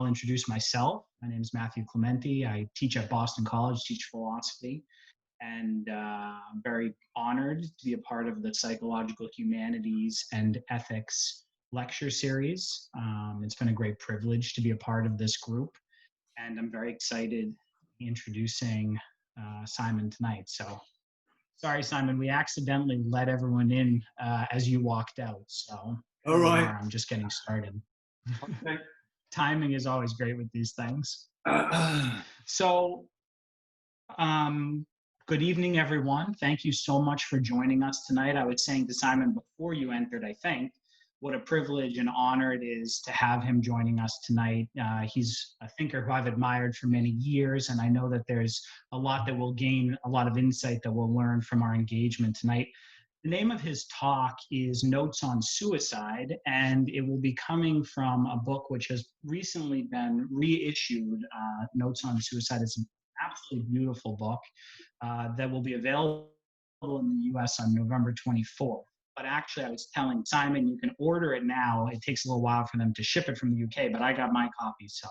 I'll introduce myself. My name is Matthew Clementi. I teach at Boston College, teach philosophy, and I'm very honored to be a part of the Psychological Humanities and Ethics lecture series. It's been a great privilege to be a part of this group, and I'm very excited introducing Simon tonight. So, sorry, Simon, we accidentally let everyone in as you walked out. So, all right, I'm just getting started. Okay. Timing is always great with these things. So, good evening, everyone. Thank you so much for joining us tonight. I was saying to Simon before you entered, I think, what a privilege and honor it is to have him joining us tonight. He's a thinker who I've admired for many years, and I know that there's a lot that we'll gain, a lot of insight that we'll learn from our engagement tonight. The name of his talk is Notes on Suicide, and it will be coming from a book which has recently been reissued, Notes on Suicide. It's an absolutely beautiful book that will be available in the US on November 24th. But actually, I was telling Simon, you can order it now. It takes a little while for them to ship it from the UK, but I got my copy, so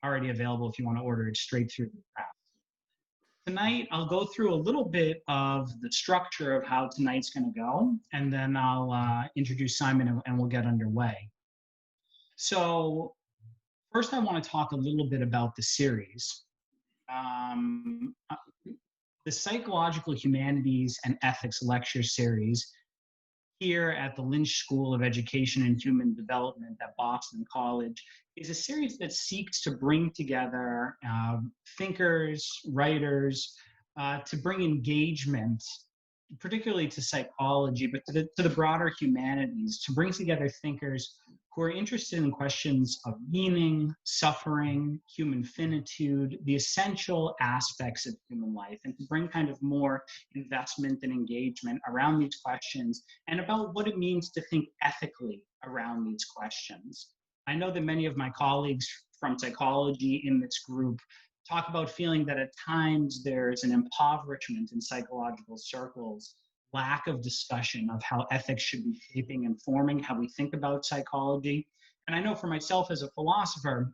already available if you want to order it straight through the press. Tonight, I'll go through a little bit of the structure of how tonight's going to go, and then I'll introduce Simon and we'll get underway. So first, I want to talk a little bit about the series. The Psychological Humanities and Ethics lecture series here at the Lynch School of Education and Human Development at Boston College is a series that seeks to bring together thinkers, writers, to bring engagement, particularly to psychology, but to the broader humanities, to bring together thinkers who are interested in questions of meaning, suffering, human finitude, the essential aspects of human life, and to bring kind of more investment and engagement around these questions and about what it means to think ethically around these questions. I know that many of my colleagues from psychology in this group talk about feeling that at times there's an impoverishment in psychological circles, lack of discussion of how ethics should be shaping and forming how we think about psychology. And I know for myself as a philosopher,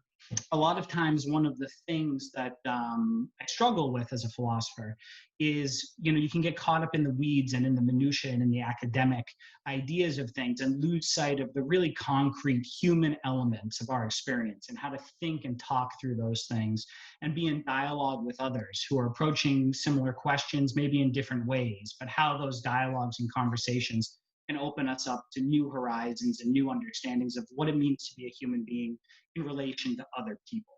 a lot of times one of the things that I struggle with as a philosopher is, you can get caught up in the weeds and in the minutiae and in the academic ideas of things and lose sight of the really concrete human elements of our experience and how to think and talk through those things and be in dialogue with others who are approaching similar questions, maybe in different ways, but how those dialogues and conversations can open us up to new horizons and new understandings of what it means to be a human being in relation to other people.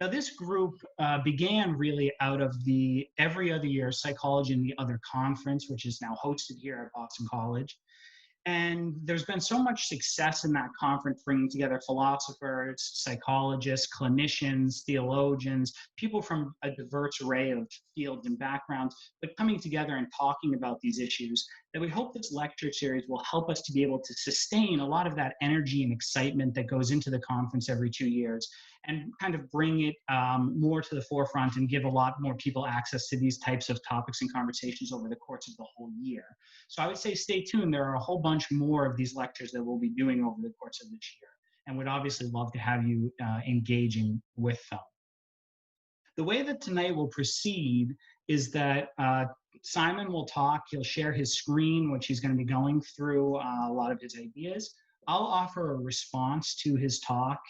Now, this group began really out of the every other year Psychology and the Other conference, which is now hosted here at Boston College. And there's been so much success in that conference, bringing together philosophers, psychologists, clinicians, theologians, people from a diverse array of fields and backgrounds, but coming together and talking about these issues, that we hope this lecture series will help us to be able to sustain a lot of that energy and excitement that goes into the conference every 2 years and kind of bring it more to the forefront and give a lot more people access to these types of topics and conversations over the course of the whole year. So I would say stay tuned. There are a whole bunch more of these lectures that we'll be doing over the course of this year, and would obviously love to have you engaging with them. The way that tonight will proceed is that Simon will talk, he'll share his screen, which he's going to be going through a lot of his ideas. I'll offer a response to his talk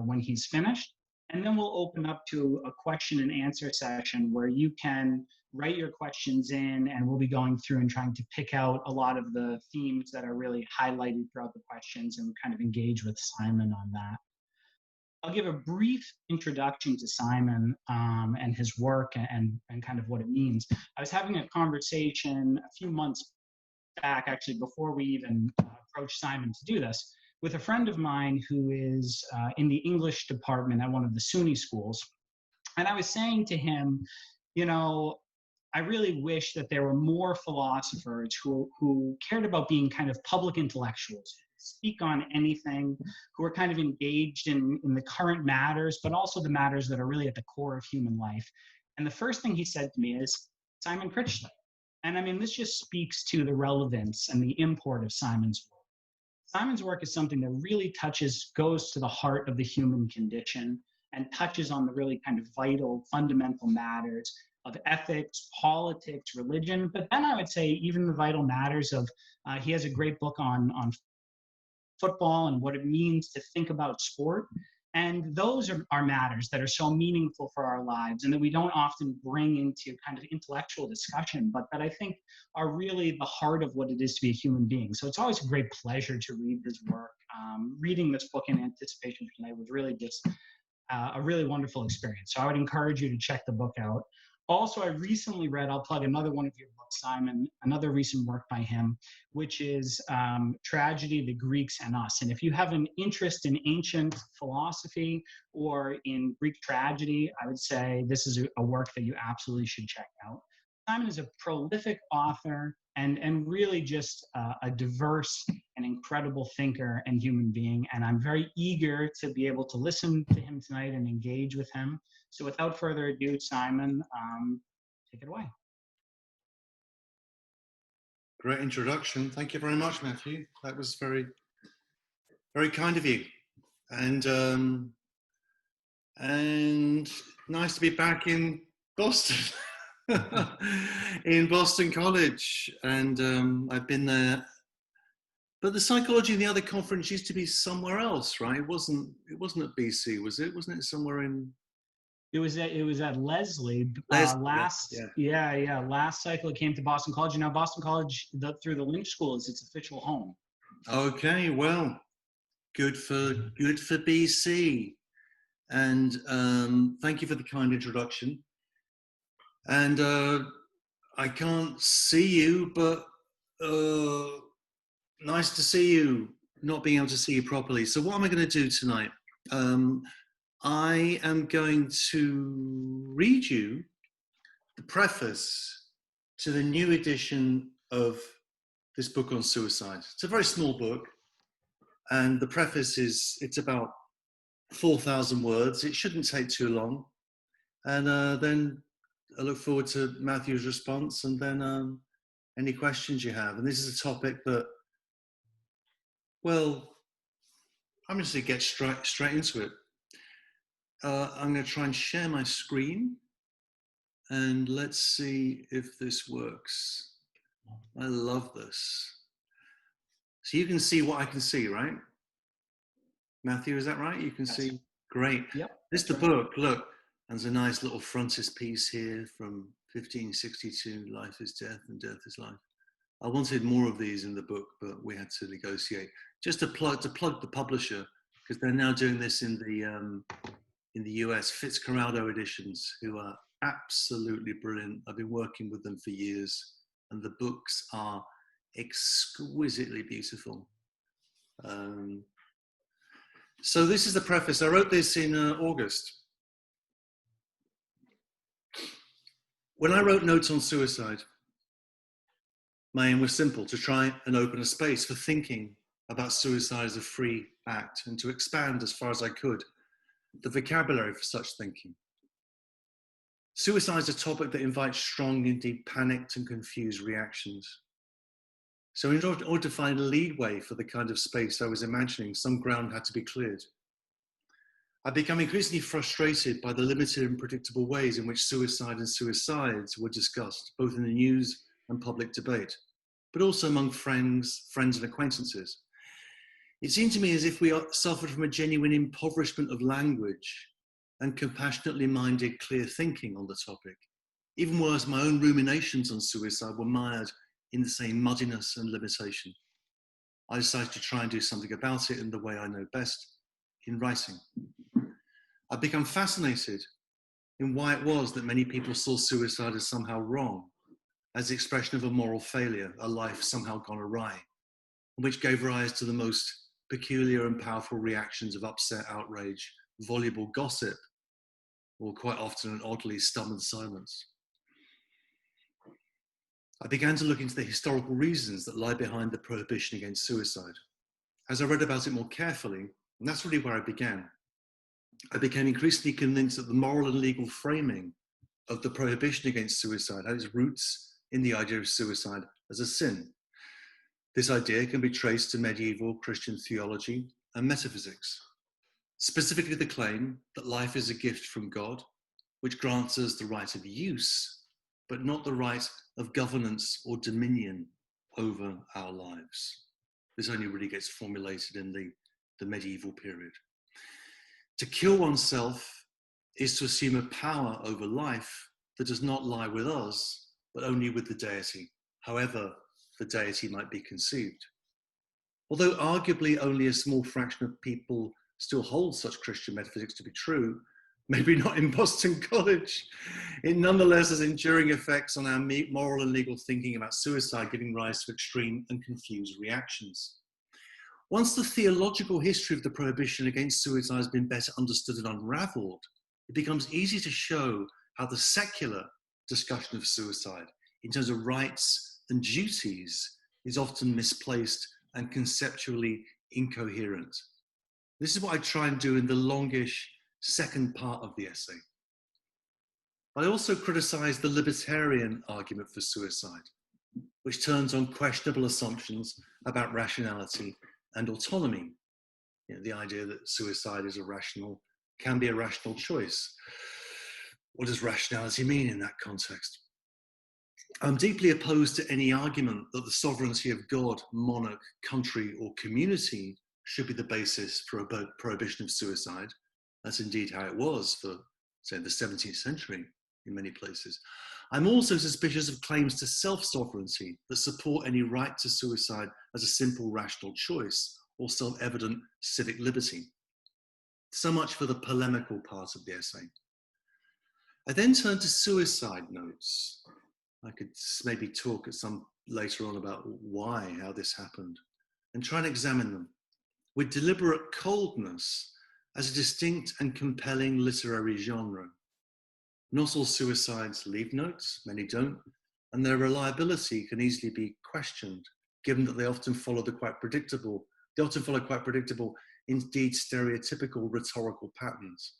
when he's finished, and then we'll open up to a question and answer session where you can write your questions in, and we'll be going through and trying to pick out a lot of the themes that are really highlighted throughout the questions and kind of engage with Simon on that. I'll give a brief introduction to Simon and his work and kind of what it means. I was having a conversation a few months back, actually, before we even approached Simon to do this, with a friend of mine who is in the English department at one of the SUNY schools. And I was saying to him, I really wish that there were more philosophers who cared about being kind of public intellectuals, speak on anything, who are kind of engaged in the current matters, but also the matters that are really at the core of human life. And the first thing he said to me is Simon Critchley. And I mean, this just speaks to the relevance and the import of Simon's work. Simon's work is something that really goes to the heart of the human condition, and touches on the really kind of vital, fundamental matters of ethics, politics, religion, but then I would say even the vital matters of, he has a great book on football and what it means to think about sport. And those are matters that are so meaningful for our lives and that we don't often bring into kind of intellectual discussion, but that I think are really the heart of what it is to be a human being. So it's always a great pleasure to read his work. Reading this book in anticipation for tonight was really just a really wonderful experience. So I would encourage you to check the book out. Also, I recently read, I'll plug another one of your books, Simon, another recent work by him, which is Tragedy, the Greeks, and Us. And if you have an interest in ancient philosophy or in Greek tragedy, I would say this is a work that you absolutely should check out. Simon is a prolific author and really just a diverse and incredible thinker and human being. And I'm very eager to be able to listen to him tonight and engage with him. So without further ado, Simon, take it away. Great introduction. Thank you very much, Matthew. That was very, very kind of you. And nice to be back in Boston, in Boston College. And I've been there. But the psychology in the other conference used to be somewhere else, right? It wasn't at BC, was it? Wasn't it somewhere in? It was at Lesley. Last cycle it came to Boston College, and now Boston College through the Lynch School is its official home. Okay, well, good for BC, and thank you for the kind introduction. And I can't see you, but nice to see you. Not being able to see you properly. So what am I going to do tonight? I am going to read you the preface to the new edition of this book on suicide. It's a very small book, and the preface it's about 4,000 words. It shouldn't take too long. And then I look forward to Matthew's response, and then any questions you have. And this is a topic that, well, I'm just going to get straight into it. I'm going to try and share my screen, and let's see if this works. I love this. So you can see what I can see, right? Matthew, is that right? You can see? Great. Yep. This is the book. Look, there's a nice little frontispiece here from 1562, Life is Death and Death is Life. I wanted more of these in the book, but we had to negotiate. Just to plug the publisher, because they're now doing this in the US, Fitzcarraldo Editions, who are absolutely brilliant. I've been working with them for years, and the books are exquisitely beautiful. So this is the preface. I wrote this in August. When I wrote Notes on Suicide, my aim was simple: to try and open a space for thinking about suicide as a free act, and to expand as far as I could the vocabulary for such thinking. Suicide is a topic that invites strong, indeed panicked and confused reactions. So in order to find a leadway for the kind of space I was imagining, some ground had to be cleared. I became increasingly frustrated by the limited and predictable ways in which suicide and suicides were discussed, both in the news and public debate, but also among friends and acquaintances. It seemed to me as if we suffered from a genuine impoverishment of language and compassionately minded, clear thinking on the topic. Even worse, my own ruminations on suicide were mired in the same muddiness and limitation. I decided to try and do something about it in the way I know best, in writing. I've become fascinated in why it was that many people saw suicide as somehow wrong, as the expression of a moral failure, a life somehow gone awry, which gave rise to the most peculiar and powerful reactions of upset, outrage, voluble gossip, or quite often and oddly stubborn silence. I began to look into the historical reasons that lie behind the prohibition against suicide. As I read about it more carefully, and that's really where I began, I became increasingly convinced that the moral and legal framing of the prohibition against suicide had its roots in the idea of suicide as a sin. This idea can be traced to medieval Christian theology and metaphysics. specifically the claim that life is a gift from God, which grants us the right of use, but not the right of governance or dominion over our lives. This only really gets formulated in the medieval period. To kill oneself is to assume a power over life that does not lie with us, but only with the deity, however the deity might be conceived. Although arguably only a small fraction of people still hold such Christian metaphysics to be true, maybe not in Boston College, it nonetheless has enduring effects on our moral and legal thinking about suicide, giving rise to extreme and confused reactions. Once the theological history of the prohibition against suicide has been better understood and unravelled, it becomes easy to show how the secular discussion of suicide in terms of rights and duties is often misplaced and conceptually incoherent. This is what I try and do in the longish second part of the essay. I also criticize the libertarian argument for suicide, which turns on questionable assumptions about rationality and autonomy. You know, the idea that suicide is can be a rational choice. What does rationality mean in that context? I'm deeply opposed to any argument that the sovereignty of God, monarch, country, or community should be the basis for a prohibition of suicide. That's indeed how it was for, say, the 17th century in many places. I'm also suspicious of claims to self-sovereignty that support any right to suicide as a simple rational choice or self-evident civic liberty. So much for the polemical part of the essay. I then turn to suicide notes. I could maybe talk at some later on about why, how this happened, and try and examine them with deliberate coldness as a distinct and compelling literary genre. Not all suicides leave notes, many don't, and their reliability can easily be questioned, given that they often follow quite predictable, indeed stereotypical rhetorical patterns.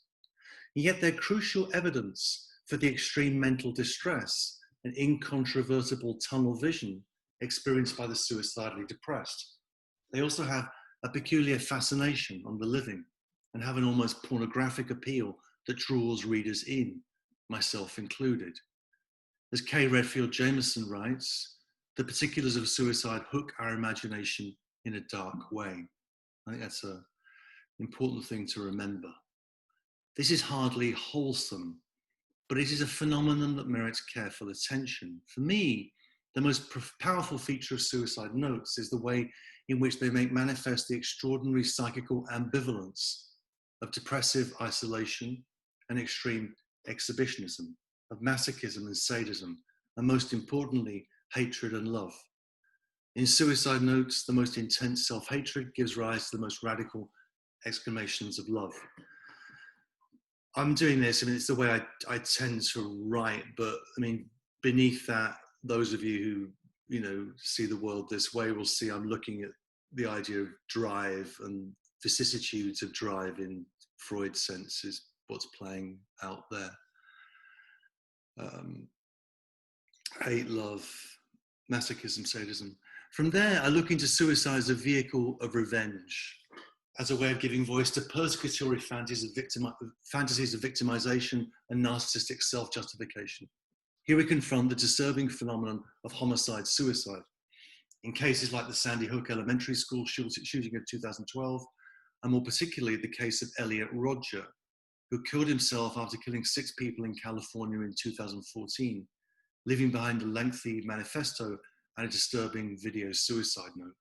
And yet they're crucial evidence for the extreme mental distress and incontrovertible tunnel vision experienced by the suicidally depressed. They also have a peculiar fascination on the living and have an almost pornographic appeal that draws readers in, myself included. As K. Redfield Jameson writes, the particulars of suicide hook our imagination in a dark way. I think that's an important thing to remember. This is hardly wholesome, but it is a phenomenon that merits careful attention. For me, the most powerful feature of suicide notes is the way in which they make manifest the extraordinary psychical ambivalence of depressive isolation and extreme exhibitionism, of masochism and sadism, and most importantly, hatred and love. In suicide notes, the most intense self-hatred gives rise to the most radical exclamations of love. I'm doing this, I mean, it's the way I tend to write, but I mean, beneath that, those of you who, you know, see the world this way will see I'm looking at the idea of drive and vicissitudes of drive in Freud's sense is what's playing out there. Hate, love, masochism, sadism. From there, I look into suicide as a vehicle of revenge, as a way of giving voice to persecutory fantasies of victimization and narcissistic self-justification. Here we confront the disturbing phenomenon of homicide suicide. In cases like the Sandy Hook Elementary School shooting of 2012, and more particularly the case of Elliot Rodger, who killed himself after killing 6 people in California in 2014, leaving behind a lengthy manifesto and a disturbing video suicide note.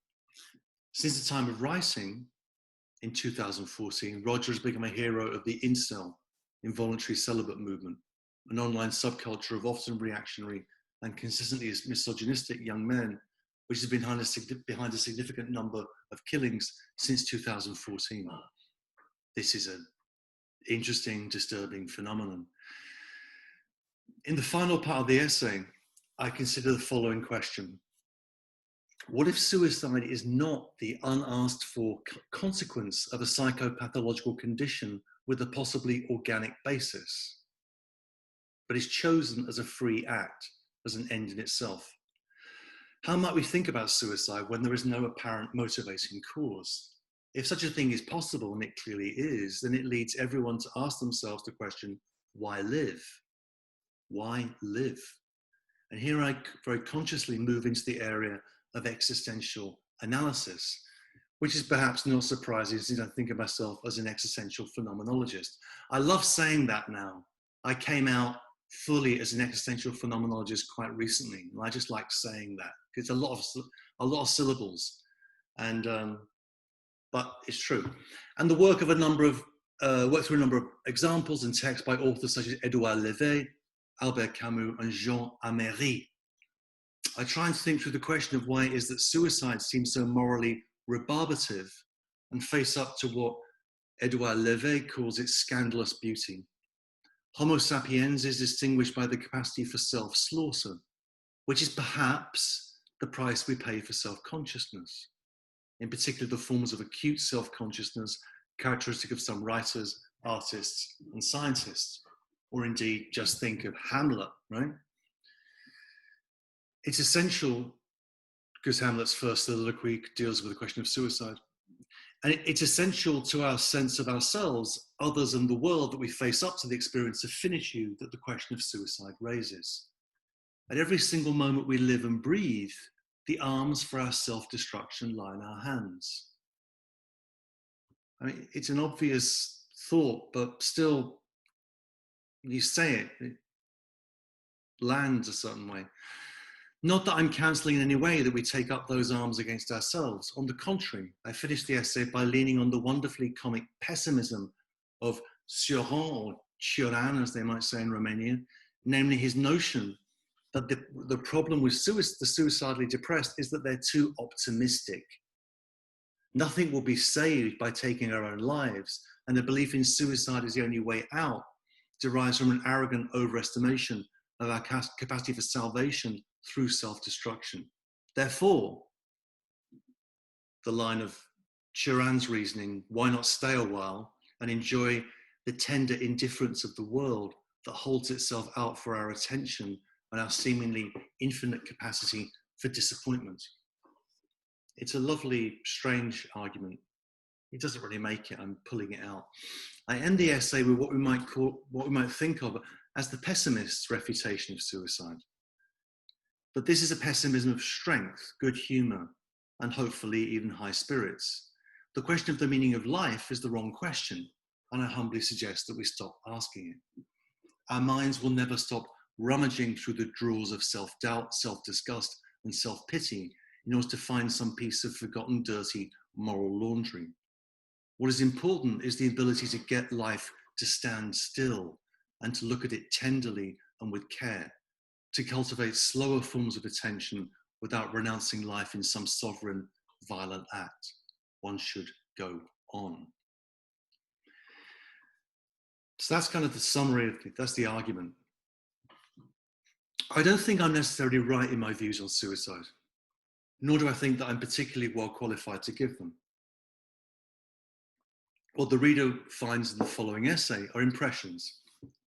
Since the time of writing, in 2014, Rodger has become a hero of the incel, involuntary celibate movement, an online subculture of often reactionary and consistently misogynistic young men, which has been behind a significant number of killings since 2014. This is an interesting, disturbing phenomenon. In the final part of the essay, I consider the following question. What if suicide is not the unasked for consequence of a psychopathological condition with a possibly organic basis, but is chosen as a free act, as an end in itself? How might we think about suicide when there is no apparent motivating cause? If such a thing is possible, and it clearly is, then it leads everyone to ask themselves the question, why live? Why live? And here I very consciously move into the area of existential analysis, which is perhaps not surprising since I think of myself as an existential phenomenologist. I love saying that now. I came out fully as an existential phenomenologist quite recently, and I just like saying that. It's a lot of syllables, and but it's true. And the work of worked through a number of examples and texts by authors such as Édouard Leclerc, Albert Camus, and Jean Améry. I try and think through the question of why it is that suicide seems so morally rebarbative, and face up to what Édouard Leclerc calls its scandalous beauty. Homo sapiens is distinguished by the capacity for self-slaughter, which is perhaps the price we pay for self-consciousness, in particular the forms of acute self-consciousness characteristic of some writers, artists, and scientists, or indeed just think of Hamlet, right? It's essential, because Hamlet's first soliloquy deals with the question of suicide, and it's essential to our sense of ourselves, others, and the world that we face up to the experience of finitude that the question of suicide raises. At every single moment we live and breathe, the arms for our self-destruction lie in our hands. I mean, it's an obvious thought, but still, you say it, it lands a certain way. Not that I'm counselling in any way that we take up those arms against ourselves. On the contrary, I finished the essay by leaning on the wonderfully comic pessimism of Cioran, or Cioran, as they might say in Romania, namely his notion that the problem with the suicidally depressed is that they're too optimistic. Nothing will be saved by taking our own lives, and the belief in suicide is the only way out derives from an arrogant overestimation of our capacity for salvation through self-destruction. Therefore, the line of Cioran's reasoning, why not stay a while and enjoy the tender indifference of the world that holds itself out for our attention and our seemingly infinite capacity for disappointment. It's a lovely, strange argument. It doesn't really make it, I'm pulling it out. I end the essay with what we might think of as the pessimist's refutation of suicide. But this is a pessimism of strength, good humor, and hopefully even high spirits. The question of the meaning of life is the wrong question, and I humbly suggest that we stop asking it. Our minds will never stop rummaging through the drawers of self-doubt, self-disgust, and self-pity in order to find some piece of forgotten, dirty, moral laundry. What is important is the ability to get life to stand still and to look at it tenderly and with care, to cultivate slower forms of attention without renouncing life in some sovereign, violent act. One should go on. So that's kind of the summary of it. That's the argument. I don't think I'm necessarily right in my views on suicide, nor do I think that I'm particularly well qualified to give them. What the reader finds in the following essay are impressions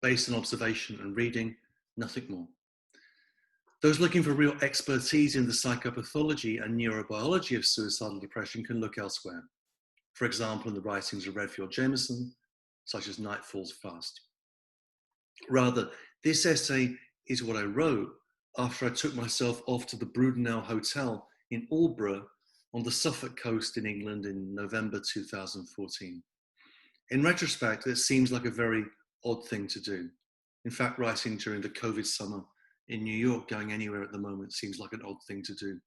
based on observation and reading, nothing more. Those looking for real expertise in the psychopathology and neurobiology of suicidal depression can look elsewhere. For example, in the writings of Redfield Jameson, such as Night Falls Fast. Rather, this essay is what I wrote after I took myself off to the Brudenell Hotel in Aldborough on the Suffolk coast in England in November 2014. In retrospect, it seems like a very odd thing to do. In fact, writing during the COVID summer in New York, going anywhere at the moment, seems like an odd thing to do.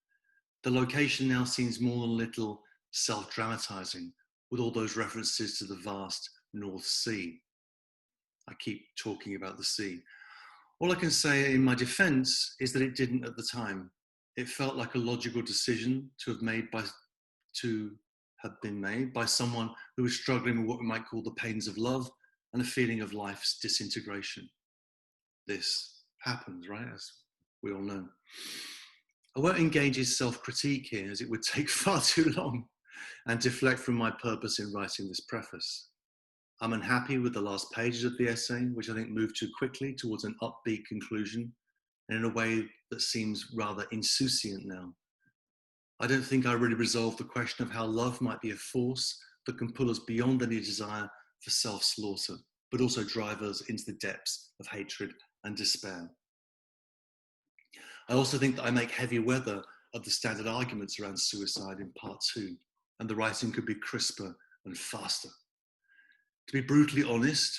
The location now seems more than a little self-dramatizing, with all those references to the vast North Sea. I keep talking about the sea. All I can say in my defense is that it didn't at the time. It felt like a logical decision to have been made by someone who was struggling with what we might call the pains of love and a feeling of life's disintegration. This happens, right? As we all know. I won't engage in self-critique here, as it would take far too long and deflect from my purpose in writing this preface. I'm unhappy with the last pages of the essay, which I think moved too quickly towards an upbeat conclusion, and in a way that seems rather insouciant now. I don't think I really resolved the question of how love might be a force that can pull us beyond any desire for self-slaughter, but also drive us into the depths of hatred and despair. I also think that I make heavy weather of the standard arguments around suicide in part 2, and the writing could be crisper and faster. To be brutally honest,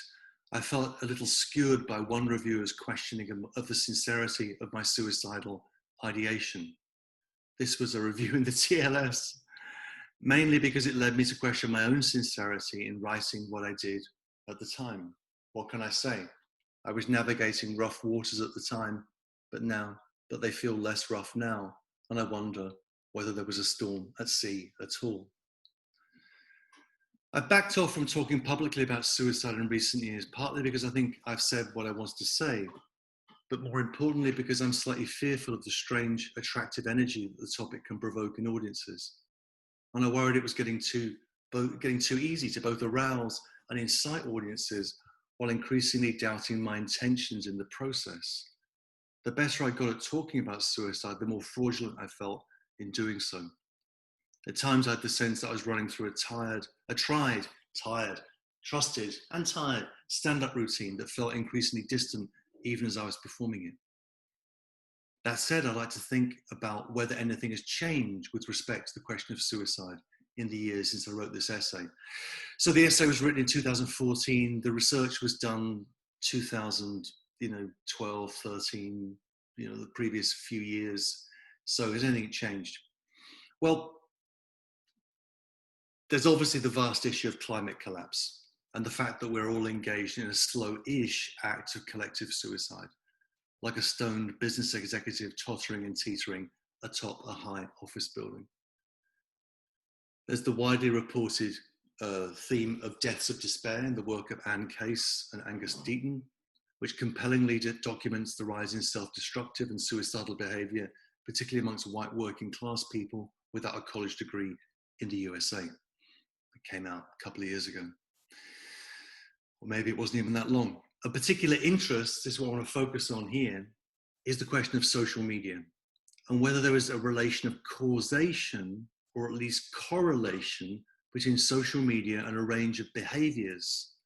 I felt a little skewered by one reviewer's questioning of the sincerity of my suicidal ideation. This was a review in the TLS, mainly because it led me to question my own sincerity in writing what I did at the time. What can I say? I was navigating rough waters at the time, but they feel less rough now, and I wonder whether there was a storm at sea at all. I backed off from talking publicly about suicide in recent years, partly because I think I've said what I wanted to say, but more importantly because I'm slightly fearful of the strange, attractive energy that the topic can provoke in audiences. And I worried it was getting too easy to both arouse and incite audiences while increasingly doubting my intentions in the process. The better I got at talking about suicide, the more fraudulent I felt in doing so. At times I had the sense that I was running through a tried, trusted and tired stand-up routine that felt increasingly distant even as I was performing it. That said, I'd like to think about whether anything has changed with respect to the question of suicide in the years since I wrote this essay. So the essay was written in 2014, the research was done 2012, 13, the previous few years. So has anything changed? Well, there's obviously the vast issue of climate collapse and the fact that we're all engaged in a slow-ish act of collective suicide, like a stoned business executive tottering and teetering atop a high office building. There's the widely reported theme of deaths of despair in the work of Anne Case and Angus Deaton, which compellingly documents the rise in self-destructive and suicidal behavior, particularly amongst white working class people without a college degree in the USA. It came out a couple of years ago. Or maybe it wasn't even that long. A particular interest, this is what I want to focus on here, is the question of social media and whether there is a relation of causation or at least correlation between social media and a range of behaviors,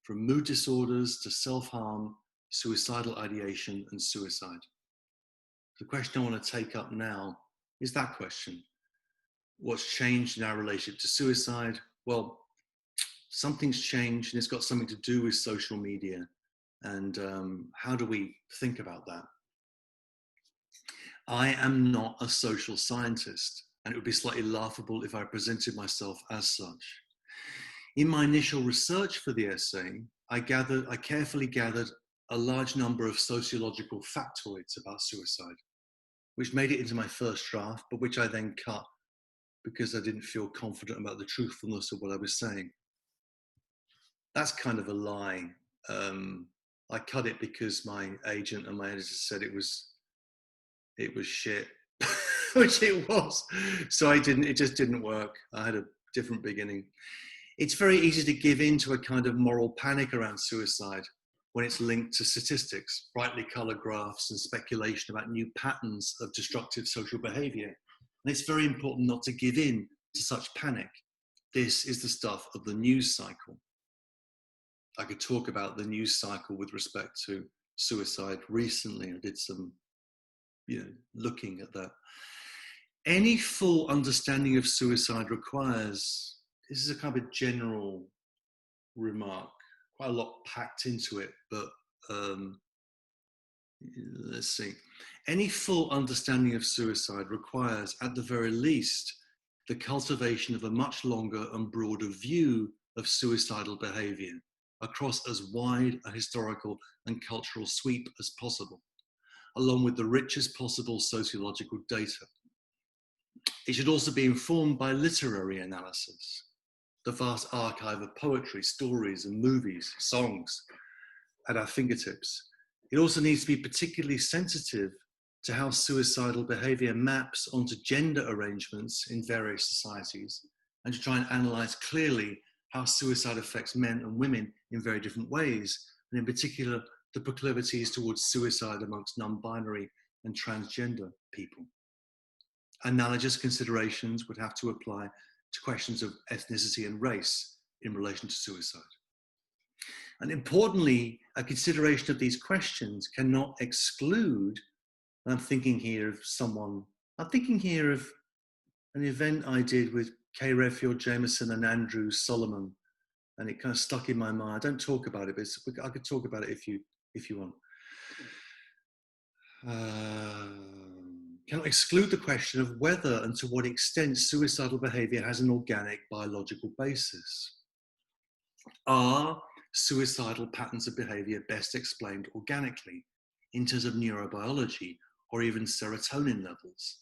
from mood disorders to self-harm, suicidal ideation and suicide. The question I want to take up now is that question. What's changed in our relationship to suicide? Well, something's changed and it's got something to do with social media. And how do we think about that? I am not a social scientist, and it would be slightly laughable if I presented myself as such. In my initial research for the essay, I carefully gathered a large number of sociological factoids about suicide, which made it into my first draft, but which I then cut because I didn't feel confident about the truthfulness of what I was saying. That's kind of a lie. I cut it because my agent and my editor said it was shit, which it was. So it just didn't work. I had a different beginning. It's very easy to give in to a kind of moral panic around suicide when it's linked to statistics, brightly colored graphs and speculation about new patterns of destructive social behavior. And it's very important not to give in to such panic. This is the stuff of the news cycle. I could talk about the news cycle with respect to suicide recently. I did some, looking at that. Any full understanding of suicide requires, this is a kind of general remark, quite a lot packed into it, but let's see. Any full understanding of suicide requires, at the very least, the cultivation of a much longer and broader view of suicidal behavior across as wide a historical and cultural sweep as possible, along with the richest possible sociological data. It should also be informed by literary analysis, the vast archive of poetry, stories, and movies, songs at our fingertips. It also needs to be particularly sensitive to how suicidal behavior maps onto gender arrangements in various societies, and to try and analyze clearly how suicide affects men and women in very different ways, and in particular, the proclivities towards suicide amongst non-binary and transgender people. Analogous considerations would have to apply to questions of ethnicity and race in relation to suicide. And importantly, a consideration of these questions cannot exclude, and I'm thinking here of an event I did with Kay Redfield Jameson and Andrew Solomon, and it kind of stuck in my mind. I don't talk about it, but I could talk about it if you want. Cannot exclude the question of whether and to what extent suicidal behavior has an organic biological basis. Are suicidal patterns of behavior best explained organically in terms of neurobiology or even serotonin levels?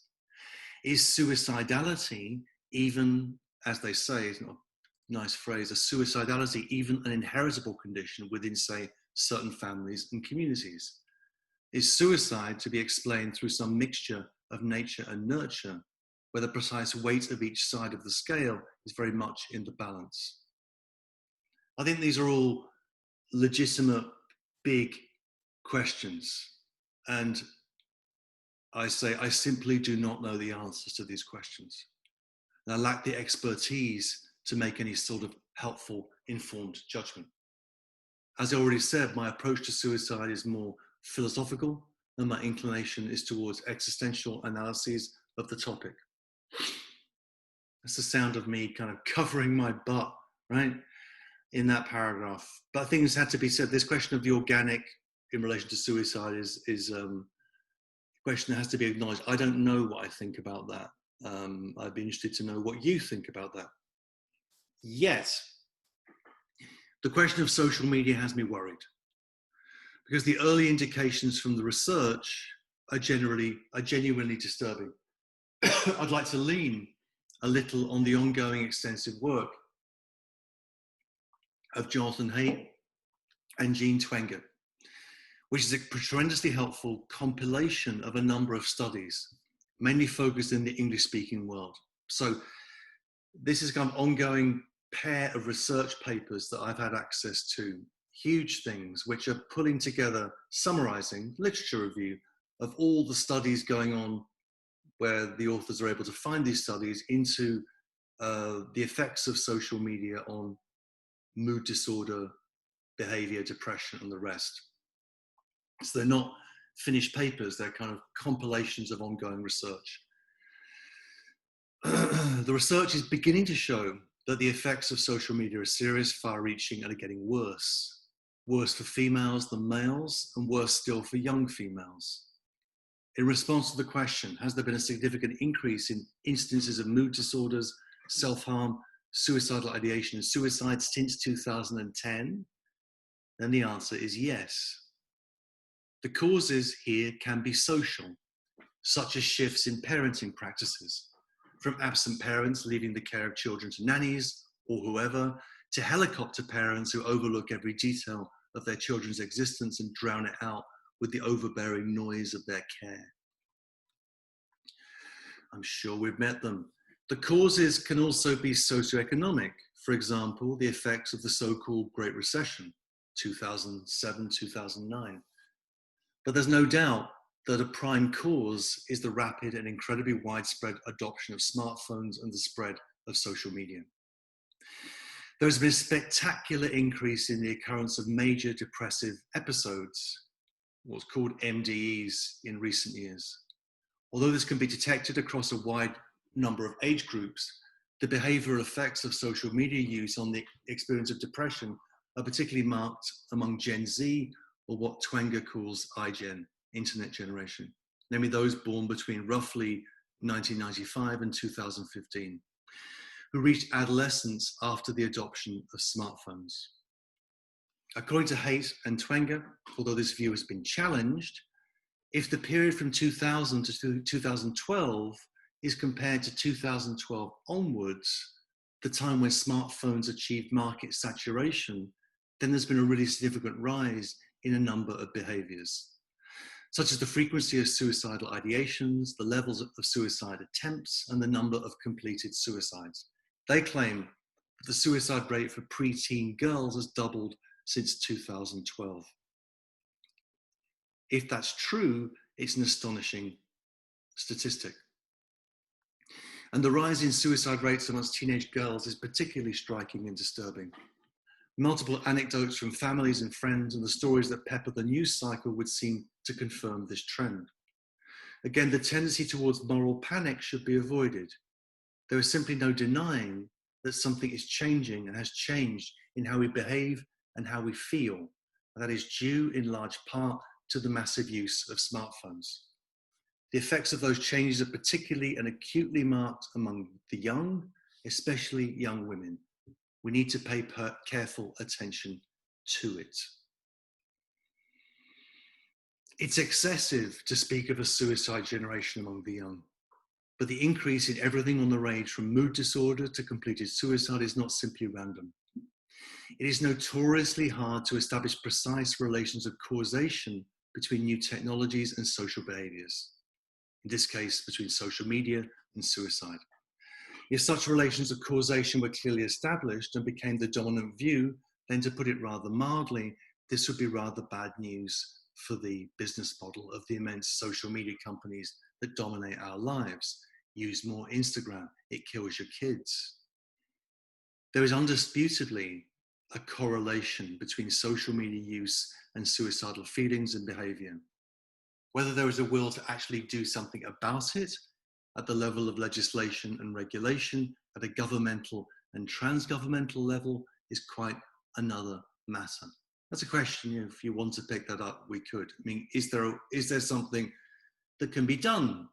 Is suicidality, even, as they say, it's not a nice phrase, a suicidality even an inheritable condition within, say, certain families and communities? Is suicide to be explained through some mixture of nature and nurture, where the precise weight of each side of the scale is very much in the balance? I think these are all legitimate, big questions. And I say, I simply do not know the answers to these questions. And I lack the expertise to make any sort of helpful, informed judgment. As I already said, my approach to suicide is more philosophical, and my inclination is towards existential analyses of the topic. That's the sound of me kind of covering my butt, right, in that paragraph. But things had to be said. This question of the organic in relation to suicide is a question that has to be acknowledged. I don't know what I think about that. I'd be interested to know what you think about that. Yet, the question of social media has me worried, because the early indications from the research are genuinely disturbing. I'd like to lean a little on the ongoing extensive work of Jonathan Haidt and Jean Twenger, which is a tremendously helpful compilation of a number of studies, mainly focused in the English-speaking world. So this is kind of ongoing pair of research papers that I've had access to, huge things, which are pulling together, summarizing literature review of all the studies going on where the authors are able to find these studies into the effects of social media on mood disorder, behavior, depression, and the rest. So they're not finished papers, they're kind of compilations of ongoing research. The research is beginning to show that the effects of social media are serious, far-reaching, and are getting worse. Worse for females than males, and worse still for young females. In response to the question, has there been a significant increase in instances of mood disorders, self-harm, suicidal ideation, and suicide since 2010? Then the answer is yes. The causes here can be social, such as shifts in parenting practices, from absent parents leaving the care of children to nannies or whoever, to helicopter parents who overlook every detail of their children's existence and drown it out with the overbearing noise of their care. I'm sure we've met them. The causes can also be socioeconomic. For example, the effects of the so-called Great Recession, 2007, 2009. But there's no doubt that a prime cause is the rapid and incredibly widespread adoption of smartphones and the spread of social media. There's been a spectacular increase in the occurrence of major depressive episodes, what's called MDEs, in recent years. Although this can be detected across a wide number of age groups, the behavioral effects of social media use on the experience of depression are particularly marked among Gen Z, or what Twenger calls iGen, internet generation, namely those born between roughly 1995 and 2015, who reached adolescence after the adoption of smartphones. According to Haidt and Twenger, although this view has been challenged, if the period from 2000 to 2012 is compared to 2012 onwards, the time when smartphones achieved market saturation, then there's been a really significant rise in a number of behaviors, such as the frequency of suicidal ideations, the levels of suicide attempts, and the number of completed suicides. They claim that the suicide rate for preteen girls has doubled since 2012. If that's true, it's an astonishing statistic. And the rise in suicide rates amongst teenage girls is particularly striking and disturbing. Multiple anecdotes from families and friends and the stories that pepper the news cycle would seem to confirm this trend. Again, the tendency towards moral panic should be avoided. There is simply no denying that something is changing and has changed in how we behave and how we feel. And that is due in large part to the massive use of smartphones. The effects of those changes are particularly and acutely marked among the young, especially young women. We need to pay careful attention to it. It's excessive to speak of a suicide generation among the young, but the increase in everything on the range from mood disorder to completed suicide is not simply random. It is notoriously hard to establish precise relations of causation between new technologies and social behaviors. In this case, between social media and suicide. If such relations of causation were clearly established and became the dominant view, then to put it rather mildly, this would be rather bad news for the business model of the immense social media companies that dominate our lives. Use more Instagram, it kills your kids. There is undisputedly a correlation between social media use and suicidal feelings and behavior. Whether there is a will to actually do something about it at the level of legislation and regulation, at a governmental and transgovernmental level, is quite another matter. That's a question, if you want to pick that up, we could. I mean, is there something that can be done?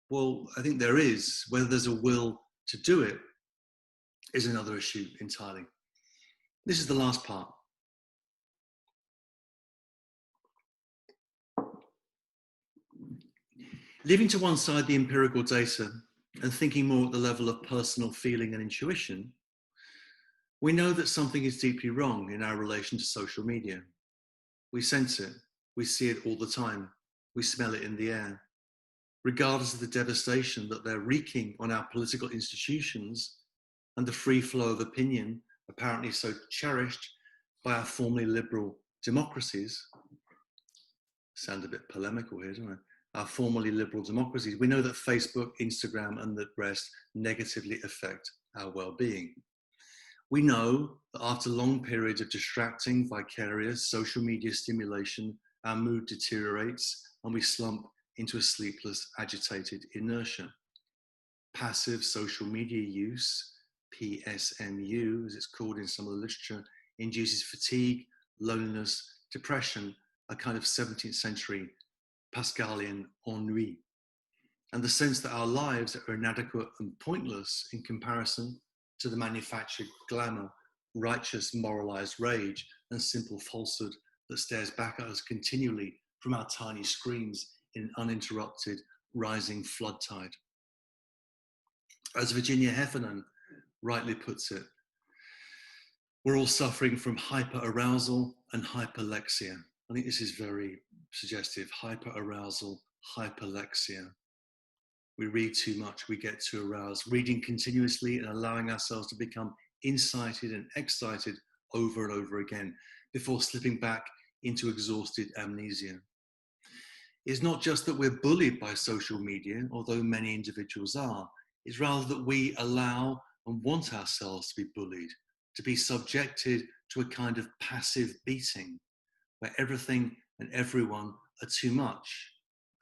Well, I think there is. Whether there's a will to do it is another issue entirely. This is the last part. Leaving to one side the empirical data and thinking more at the level of personal feeling and intuition, we know that something is deeply wrong in our relation to social media. We sense it, we see it all the time, we smell it in the air. Regardless of the devastation that they're wreaking on our political institutions and the free flow of opinion apparently so cherished by our formerly liberal democracies. Sound a bit polemical here, don't I? Our formerly liberal democracies, we know that Facebook, Instagram, and the rest negatively affect our well-being. We know that after long periods of distracting, vicarious social media stimulation, our mood deteriorates and we slump into a sleepless, agitated inertia. Passive social media use, PSMU, as it's called in some of the literature, induces fatigue, loneliness, depression, a kind of 17th century Pascalian ennui, and the sense that our lives are inadequate and pointless in comparison to the manufactured glamour, righteous moralized rage, and simple falsehood that stares back at us continually from our tiny screens in an uninterrupted rising flood tide. As Virginia Heffernan rightly puts it, we're all suffering from hyperarousal and hyperlexia. I think this is very suggestive. Hyperarousal, hyperlexia. We read too much, we get too aroused. Reading continuously and allowing ourselves to become incited and excited over and over again before slipping back into exhausted amnesia. It's not just that we're bullied by social media, although many individuals are. It's rather that we allow and want ourselves to be bullied, to be subjected to a kind of passive beating, where everything and everyone are too much,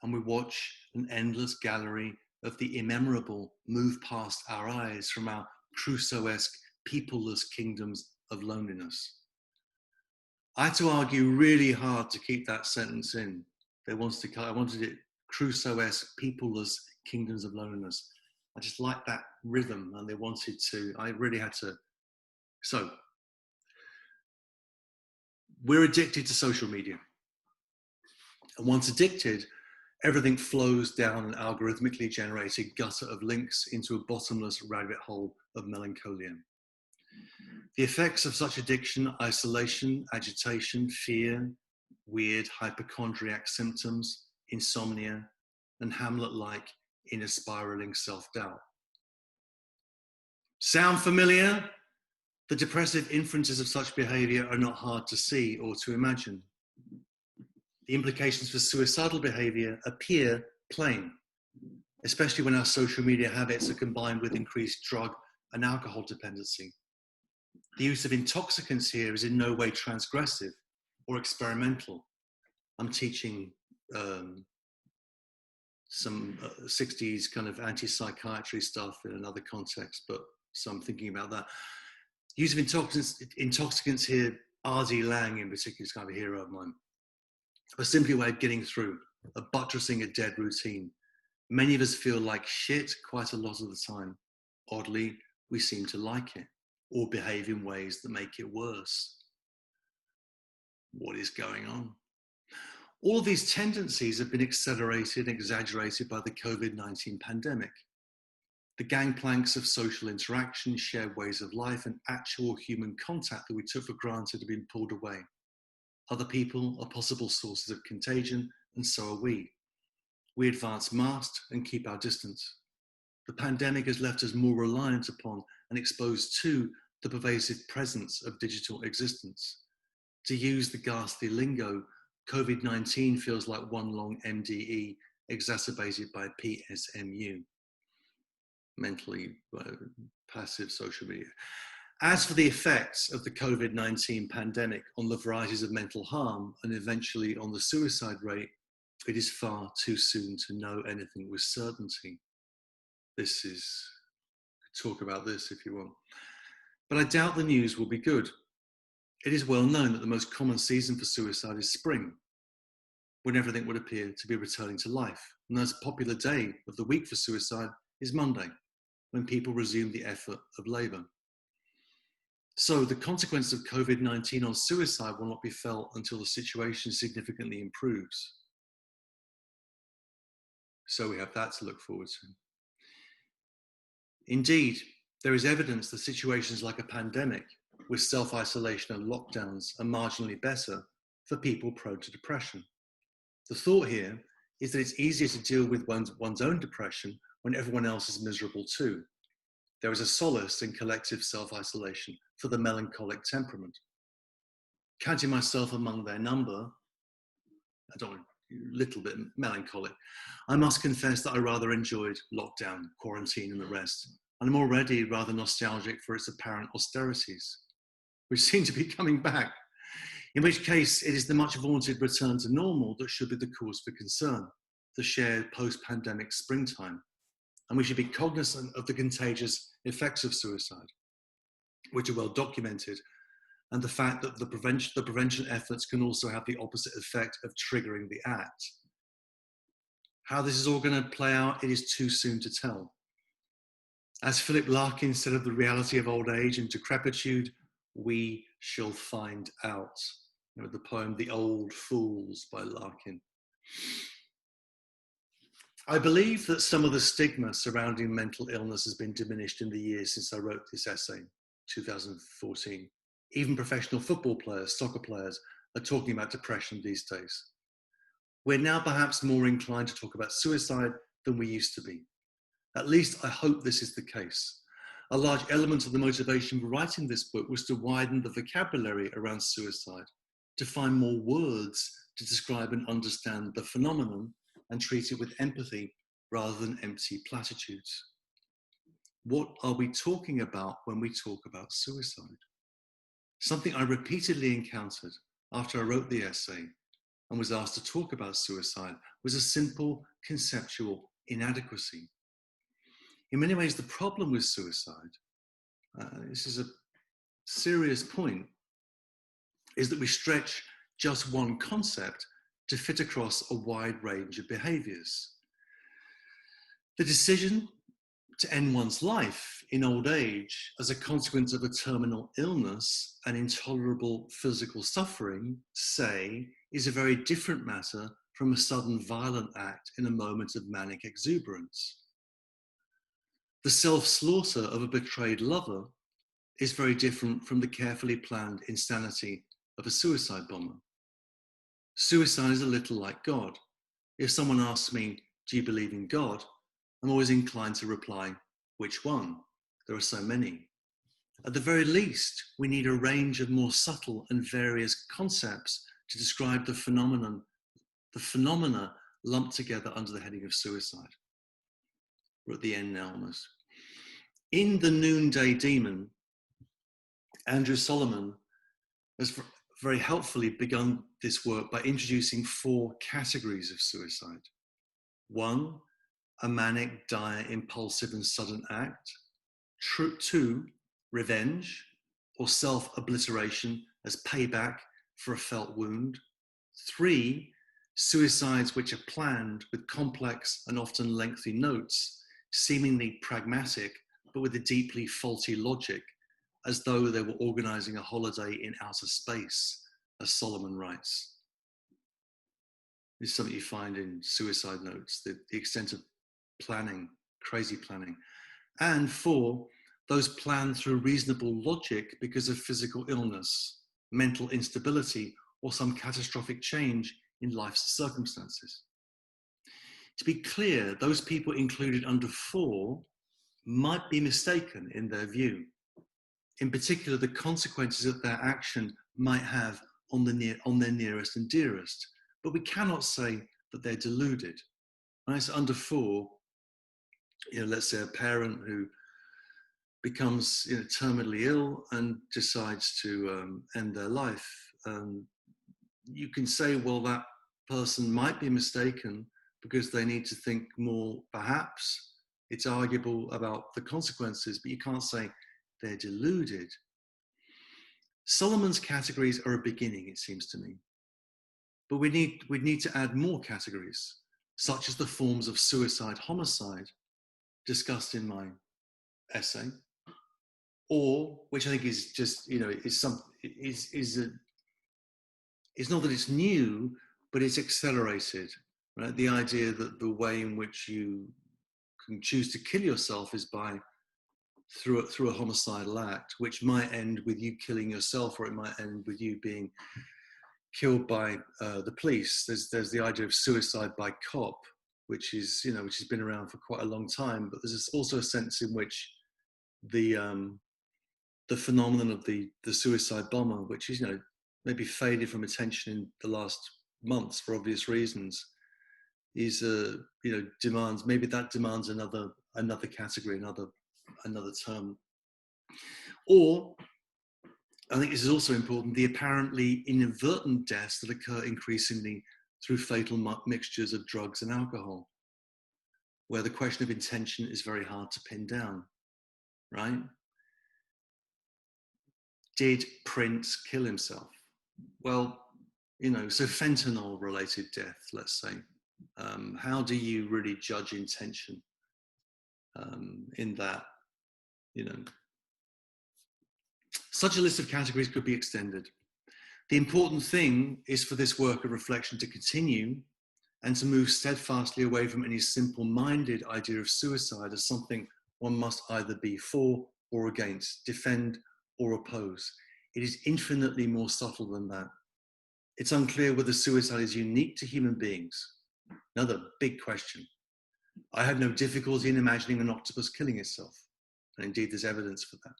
and we watch an endless gallery of the immemorable move past our eyes from our Crusoe-esque, peopleless kingdoms of loneliness. I had to argue really hard to keep that sentence in. I wanted it Crusoe-esque, peopleless kingdoms of loneliness. I just liked that rhythm, and I really had to. So, we're addicted to social media. And once addicted, everything flows down an algorithmically generated gutter of links into a bottomless rabbit hole of melancholia. The effects of such addiction, isolation, agitation, fear, weird hypochondriac symptoms, insomnia, and Hamlet-like inner spiraling self-doubt. Sound familiar? The depressive inferences of such behavior are not hard to see or to imagine. The implications for suicidal behavior appear plain. especially when our social media habits are combined with increased drug and alcohol dependency. The use of intoxicants here is in no way transgressive or experimental. I'm teaching some 60s kind of anti-psychiatry stuff in another context, but so I'm thinking about that. Use of intoxicants here, R.D. Laing in particular is kind of a hero of mine. A simply way of getting through, of buttressing a dead routine. Many of us feel like shit quite a lot of the time. Oddly, we seem to like it, or behave in ways that make it worse. What is going on? All of these tendencies have been accelerated and exaggerated by the COVID-19 pandemic. The gangplanks of social interaction, shared ways of life, and actual human contact that we took for granted have been pulled away. Other people are possible sources of contagion, and so are we. We advance masked and keep our distance. The pandemic has left us more reliant upon and exposed to the pervasive presence of digital existence. To use the ghastly lingo, COVID-19 feels like one long MDE exacerbated by PSMU, mentally passive social media. As for the effects of the COVID-19 pandemic on the varieties of mental harm and eventually on the suicide rate, it is far too soon to know anything with certainty. Talk about this if you want. But I doubt the news will be good. It is well known that the most common season for suicide is spring, when everything would appear to be returning to life. And the most popular day of the week for suicide is Monday, when people resume the effort of labour. So the consequence of COVID-19 on suicide will not be felt until the situation significantly improves. So we have that to look forward to. Indeed, there is evidence that situations like a pandemic with self-isolation and lockdowns are marginally better for people prone to depression. The thought here is that it's easier to deal with one's own depression when everyone else is miserable too. There is a solace in collective self-isolation for the melancholic temperament. Counting myself among their number, a little bit melancholic, I must confess that I rather enjoyed lockdown, quarantine and the rest, and I'm already rather nostalgic for its apparent austerities, which seem to be coming back, in which case it is the much vaunted return to normal that should be the cause for concern, the shared post-pandemic springtime, and we should be cognizant of the contagious effects of suicide, which are well documented, and the fact that the prevention efforts can also have the opposite effect of triggering the act. How this is all going to play out, it is too soon to tell. As Philip Larkin said of the reality of old age and decrepitude, we shall find out. You know, the poem The Old Fools by Larkin. I believe that some of the stigma surrounding mental illness has been diminished in the years since I wrote this essay, 2014. Even professional football players, soccer players, are talking about depression these days. We're now perhaps more inclined to talk about suicide than we used to be. At least I hope this is the case. A large element of the motivation for writing this book was to widen the vocabulary around suicide, to find more words to describe and understand the phenomenon and treat it with empathy rather than empty platitudes. What are we talking about when we talk about suicide? Something I repeatedly encountered after I wrote the essay and was asked to talk about suicide was a simple conceptual inadequacy. In many ways, the problem with suicide, this is a serious point, is that we stretch just one concept to fit across a wide range of behaviors. The decision to end one's life in old age as a consequence of a terminal illness and intolerable physical suffering, say, is a very different matter from a sudden violent act in a moment of manic exuberance. The self-slaughter of a betrayed lover is very different from the carefully planned insanity of a suicide bomber. Suicide is a little like God. If someone asks me, do you believe in God? I'm always inclined to reply, which one? There are so many. At the very least, we need a range of more subtle and various concepts to describe the phenomena lumped together under the heading of suicide. We're at the end now almost. In The Noonday Demon, Andrew Solomon has very helpfully begun this work by introducing 4 categories of suicide. 1, a manic, dire, impulsive and sudden act. 2, revenge or self-obliteration as payback for a felt wound. 3, suicides which are planned with complex and often lengthy notes, seemingly pragmatic, but with a deeply faulty logic, as though they were organizing a holiday in outer space, as Solomon writes. This is something you find in suicide notes, the extent of planning, crazy planning. And 4, those planned through reasonable logic because of physical illness, mental instability, or some catastrophic change in life's circumstances. To be clear, those people included under 4 might be mistaken in their view. In particular, the consequences that their action might have on their nearest and dearest. But we cannot say that they're deluded. When I say under 4, let's say a parent who becomes terminally ill and decides to end their life, you can say, well, that person might be mistaken because they need to think more, perhaps. It's arguable about the consequences, but you can't say they're deluded. Solomon's categories are a beginning, it seems to me. But we need to add more categories, such as the forms of suicide, homicide, discussed in my essay, or which I think is just, it's not that it's new, but it's accelerated, right? The idea that the way in which you can choose to kill yourself is through a homicidal act, which might end with you killing yourself, or it might end with you being killed by the police. There's the idea of suicide by cop, which has been around for quite a long time. But there's also a sense in which the phenomenon of the suicide bomber, which is maybe faded from attention in the last months for obvious reasons, is demands another category, another term. Or, I think this is also important, the apparently inadvertent deaths that occur increasingly through fatal mixtures of drugs and alcohol, where the question of intention is very hard to pin down, right? Did Prince kill himself? Well, so fentanyl-related death, let's say. How do you really judge intention in that, Such a list of categories could be extended. The important thing is for this work of reflection to continue and to move steadfastly away from any simple-minded idea of suicide as something one must either be for or against, defend or oppose. It is infinitely more subtle than that. It's unclear whether suicide is unique to human beings. Another big question. I have no difficulty in imagining an octopus killing itself, and indeed there's evidence for that.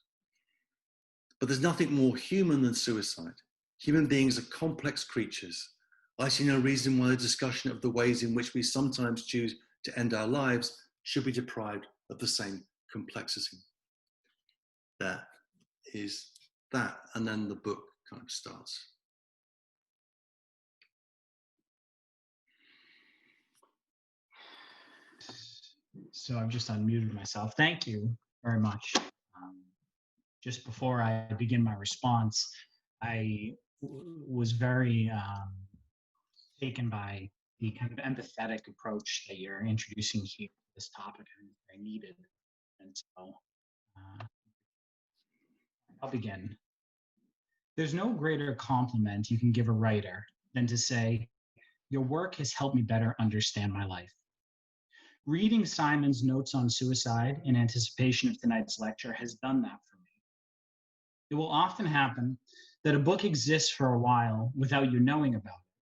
But there's nothing more human than suicide. Human beings are complex creatures. I see no reason why the discussion of the ways in which we sometimes choose to end our lives should be deprived of the same complexity. That is that, and then the book kind of starts. So I've just unmuted myself. Thank you very much. Just before I begin my response, I was very taken by the kind of empathetic approach that you're introducing here to this topic, and I needed. And so I'll begin. There's no greater compliment you can give a writer than to say, your work has helped me better understand my life. Reading Simon's notes on suicide in anticipation of tonight's lecture has done that for me. It will often happen that a book exists for a while without you knowing about it,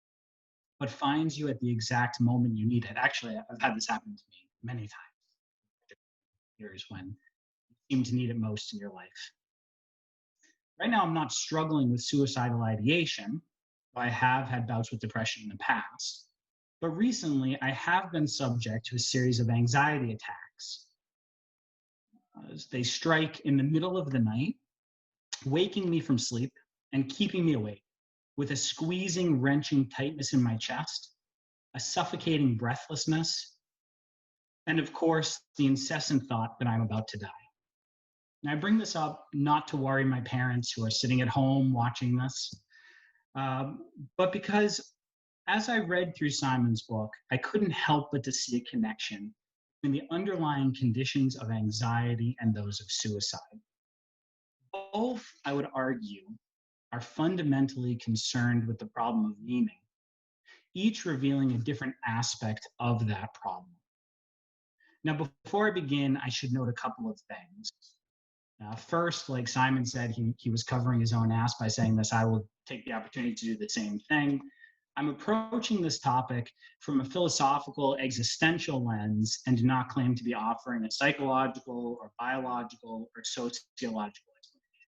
but finds you at the exact moment you need it. Actually, I've had this happen to me many times. Here's when you seem to need it most in your life. Right now, I'm not struggling with suicidal ideation, though I have had bouts with depression in the past. But recently, I have been subject to a series of anxiety attacks, They strike in the middle of the night, waking me from sleep and keeping me awake with a squeezing, wrenching tightness in my chest, a suffocating breathlessness, and of course, the incessant thought that I'm about to die. And I bring this up not to worry my parents who are sitting at home watching this, but because as I read through Simon's book, I couldn't help but to see a connection between the underlying conditions of anxiety and those of suicide. Both, I would argue, are fundamentally concerned with the problem of meaning, each revealing a different aspect of that problem. Now, before I begin, I should note a couple of things. First, like Simon said, he was covering his own ass by saying this. I will take the opportunity to do the same thing. I'm approaching this topic from a philosophical, existential lens and do not claim to be offering a psychological or biological or sociological explanation.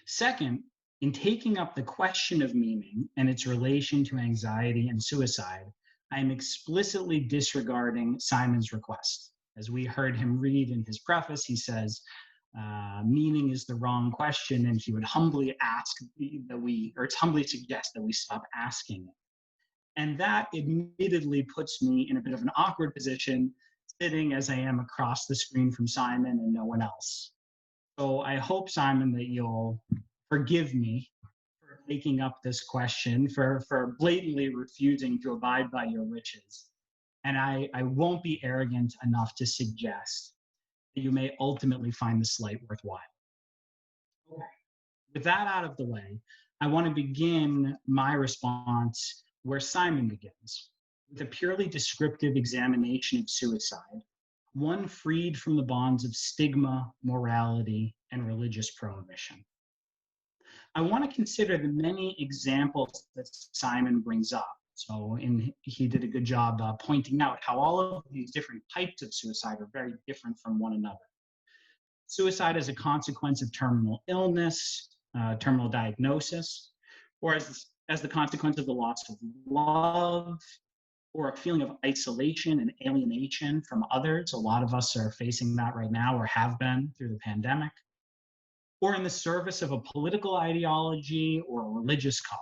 Second, in taking up the question of meaning and its relation to anxiety and suicide, I am explicitly disregarding Simon's request. As we heard him read in his preface, he says, meaning is the wrong question, and he would humbly ask that humbly suggest that we stop asking it. And that admittedly puts me in a bit of an awkward position, sitting as I am across the screen from Simon and no one else. So I hope, Simon, that you'll forgive me for taking up this question, for blatantly refusing to abide by your wishes. And I won't be arrogant enough to suggest that you may ultimately find the slight worthwhile. Okay. With that out of the way, I want to begin my response where Simon begins, with a purely descriptive examination of suicide, one freed from the bonds of stigma, morality, and religious prohibition. I want to consider the many examples that Simon brings up. So he did a good job pointing out how all of these different types of suicide are very different from one another. Suicide as a consequence of terminal illness, terminal diagnosis, or as the consequence of the loss of love, or a feeling of isolation and alienation from others. A lot of us are facing that right now or have been through the pandemic, or in the service of a political ideology or a religious cause.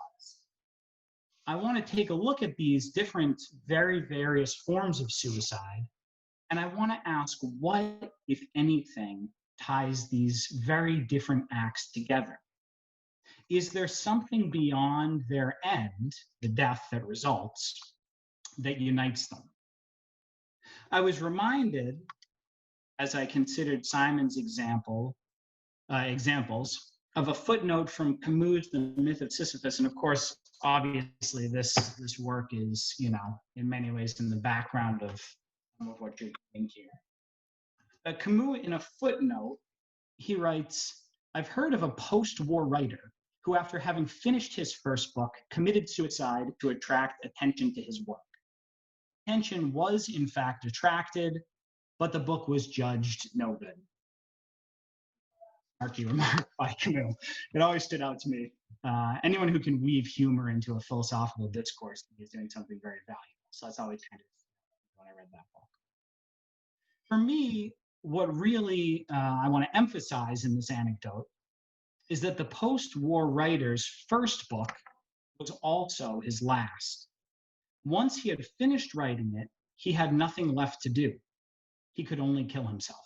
I want to take a look at these different, very various forms of suicide, and I want to ask what, if anything, ties these very different acts together. Is there something beyond their end, the death that results, that unites them? I was reminded, as I considered Simon's examples, of a footnote from Camus' The Myth of Sisyphus. And of course, obviously, this work is, in many ways in the background of some of what you're doing here. Camus, in a footnote, he writes, I've heard of a post-war writer who, after having finished his first book, committed suicide to attract attention to his work. Attention was, in fact, attracted, but the book was judged no good. Snarky remark by Camus. It always stood out to me. Anyone who can weave humor into a philosophical discourse is doing something very valuable. So that's always kind of when I read that book. For me, what really I want to emphasize in this anecdote is that the post-war writer's first book was also his last. Once he had finished writing it, he had nothing left to do. He could only kill himself.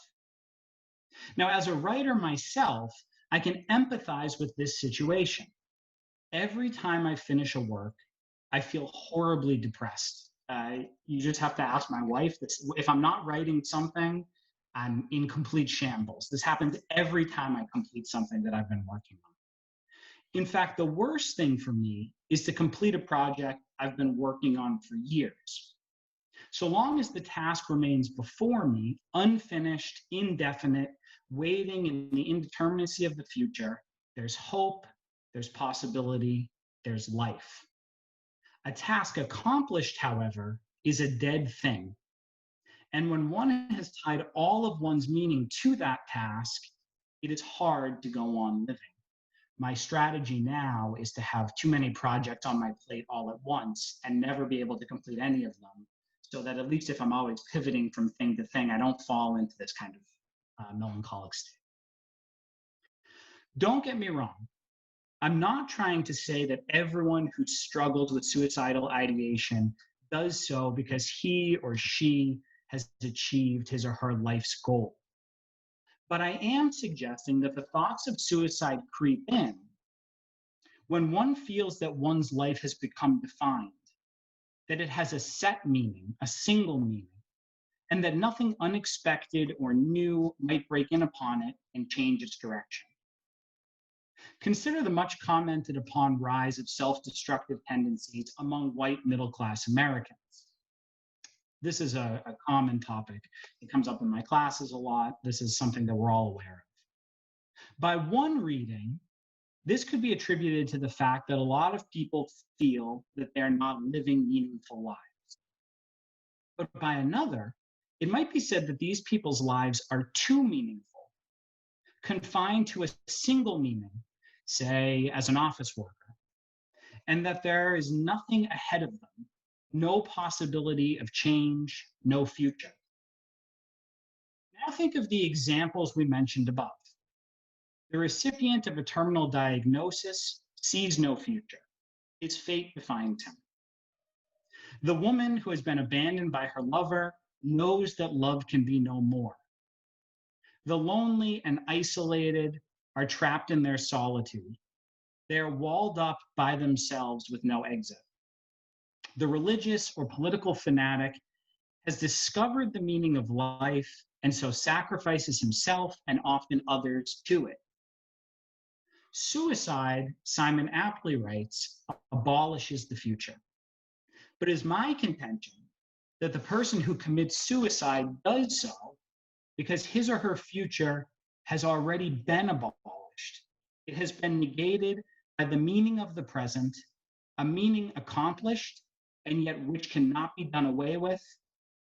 Now, as a writer myself, I can empathize with this situation. Every time I finish a work, I feel horribly depressed. You just have to ask my wife this. If I'm not writing something, I'm in complete shambles. This happens every time I complete something that I've been working on. In fact, the worst thing for me is to complete a project I've been working on for years. So long as the task remains before me, unfinished, indefinite, waiting in the indeterminacy of the future, there's hope, there's possibility, there's life. A task accomplished, however, is a dead thing. And when one has tied all of one's meaning to that task, it is hard to go on living. My strategy now is to have too many projects on my plate all at once and never be able to complete any of them, so that at least if I'm always pivoting from thing to thing, I don't fall into this kind of melancholic state. Don't get me wrong. I'm not trying to say that everyone who struggles with suicidal ideation does so because he or she has achieved his or her life's goal. But I am suggesting that the thoughts of suicide creep in when one feels that one's life has become defined, that it has a set meaning, a single meaning, and that nothing unexpected or new might break in upon it and change its direction. Consider the much commented upon rise of self-destructive tendencies among white middle-class Americans. This is a common topic. It comes up in my classes a lot. This is something that we're all aware of. By one reading, this could be attributed to the fact that a lot of people feel that they're not living meaningful lives. But by another, it might be said that these people's lives are too meaningful, confined to a single meaning, say as an office worker, and that there is nothing ahead of them, no possibility of change, no future. Now think of the examples we mentioned above. The recipient of a terminal diagnosis sees no future. His fate defines him. The woman who has been abandoned by her lover knows that love can be no more. The lonely and isolated are trapped in their solitude. They are walled up by themselves with no exit. The religious or political fanatic has discovered the meaning of life and so sacrifices himself and often others to it. Suicide, Simon aptly writes, abolishes the future. But it is my contention that the person who commits suicide does so because his or her future has already been abolished. It has been negated by the meaning of the present, a meaning accomplished and yet which cannot be done away with,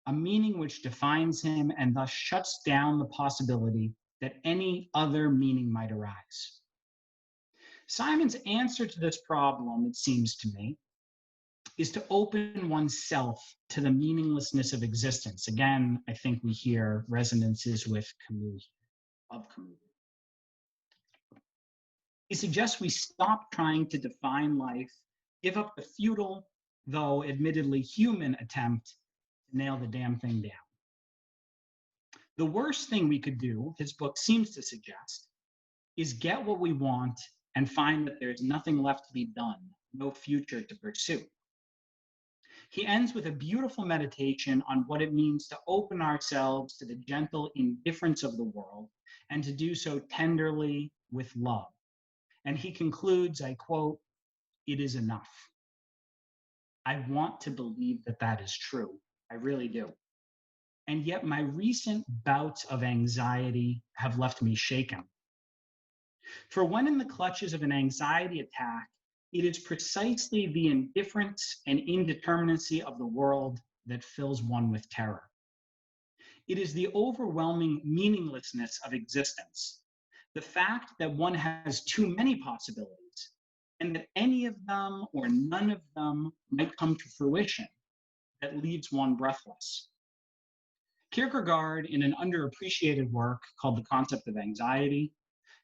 a meaning which defines him and thus shuts down the possibility that any other meaning might arise. Simon's answer to this problem, it seems to me, is to open oneself to the meaninglessness of existence. Again, I think we hear resonances with Camus, of Camus. He suggests we stop trying to define life, give up the futile, though admittedly human attempt to nail the damn thing down. The worst thing we could do, his book seems to suggest, is get what we want and find that there's nothing left to be done, no future to pursue. He ends with a beautiful meditation on what it means to open ourselves to the gentle indifference of the world and to do so tenderly with love. And he concludes, I quote, "It is enough." I want to believe that that is true. I really do. And yet my recent bouts of anxiety have left me shaken. For when in the clutches of an anxiety attack, it is precisely the indifference and indeterminacy of the world that fills one with terror. It is the overwhelming meaninglessness of existence, the fact that one has too many possibilities, and that any of them or none of them might come to fruition, that leaves one breathless. Kierkegaard, in an underappreciated work called The Concept of Anxiety,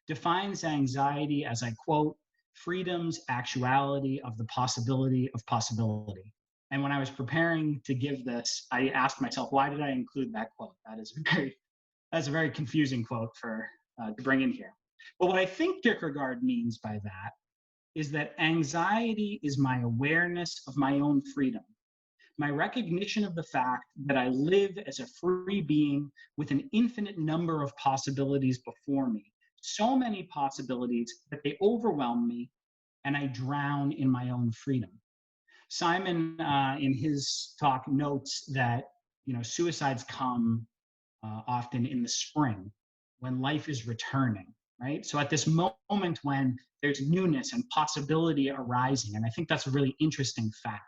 defines anxiety as, I quote, freedom's actuality of the possibility of possibility. And when I was preparing to give this, I asked myself, why did I include that quote? That's a very confusing quote to bring in here. But what I think Kierkegaard means by that is that anxiety is my awareness of my own freedom, my recognition of the fact that I live as a free being with an infinite number of possibilities before me, so many possibilities that they overwhelm me and I drown in my own freedom. Simon, in his talk, notes that suicides come often in the spring when life is returning, right? So at this moment when there's newness and possibility arising, and I think that's a really interesting fact.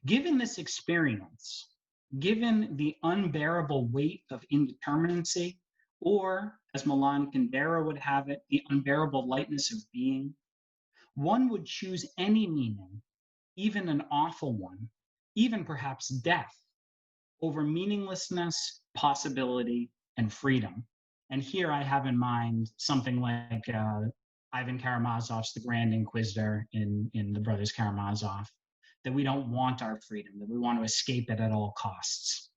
Given this experience, given the unbearable weight of indeterminacy, or as Milan Kundera would have it, the unbearable lightness of being, one would choose any meaning, even an awful one, even perhaps death, over meaninglessness, possibility, and freedom. And here I have in mind something like Ivan Karamazov's The Grand Inquisitor in The Brothers Karamazov, that we don't want our freedom, that we want to escape it at all costs.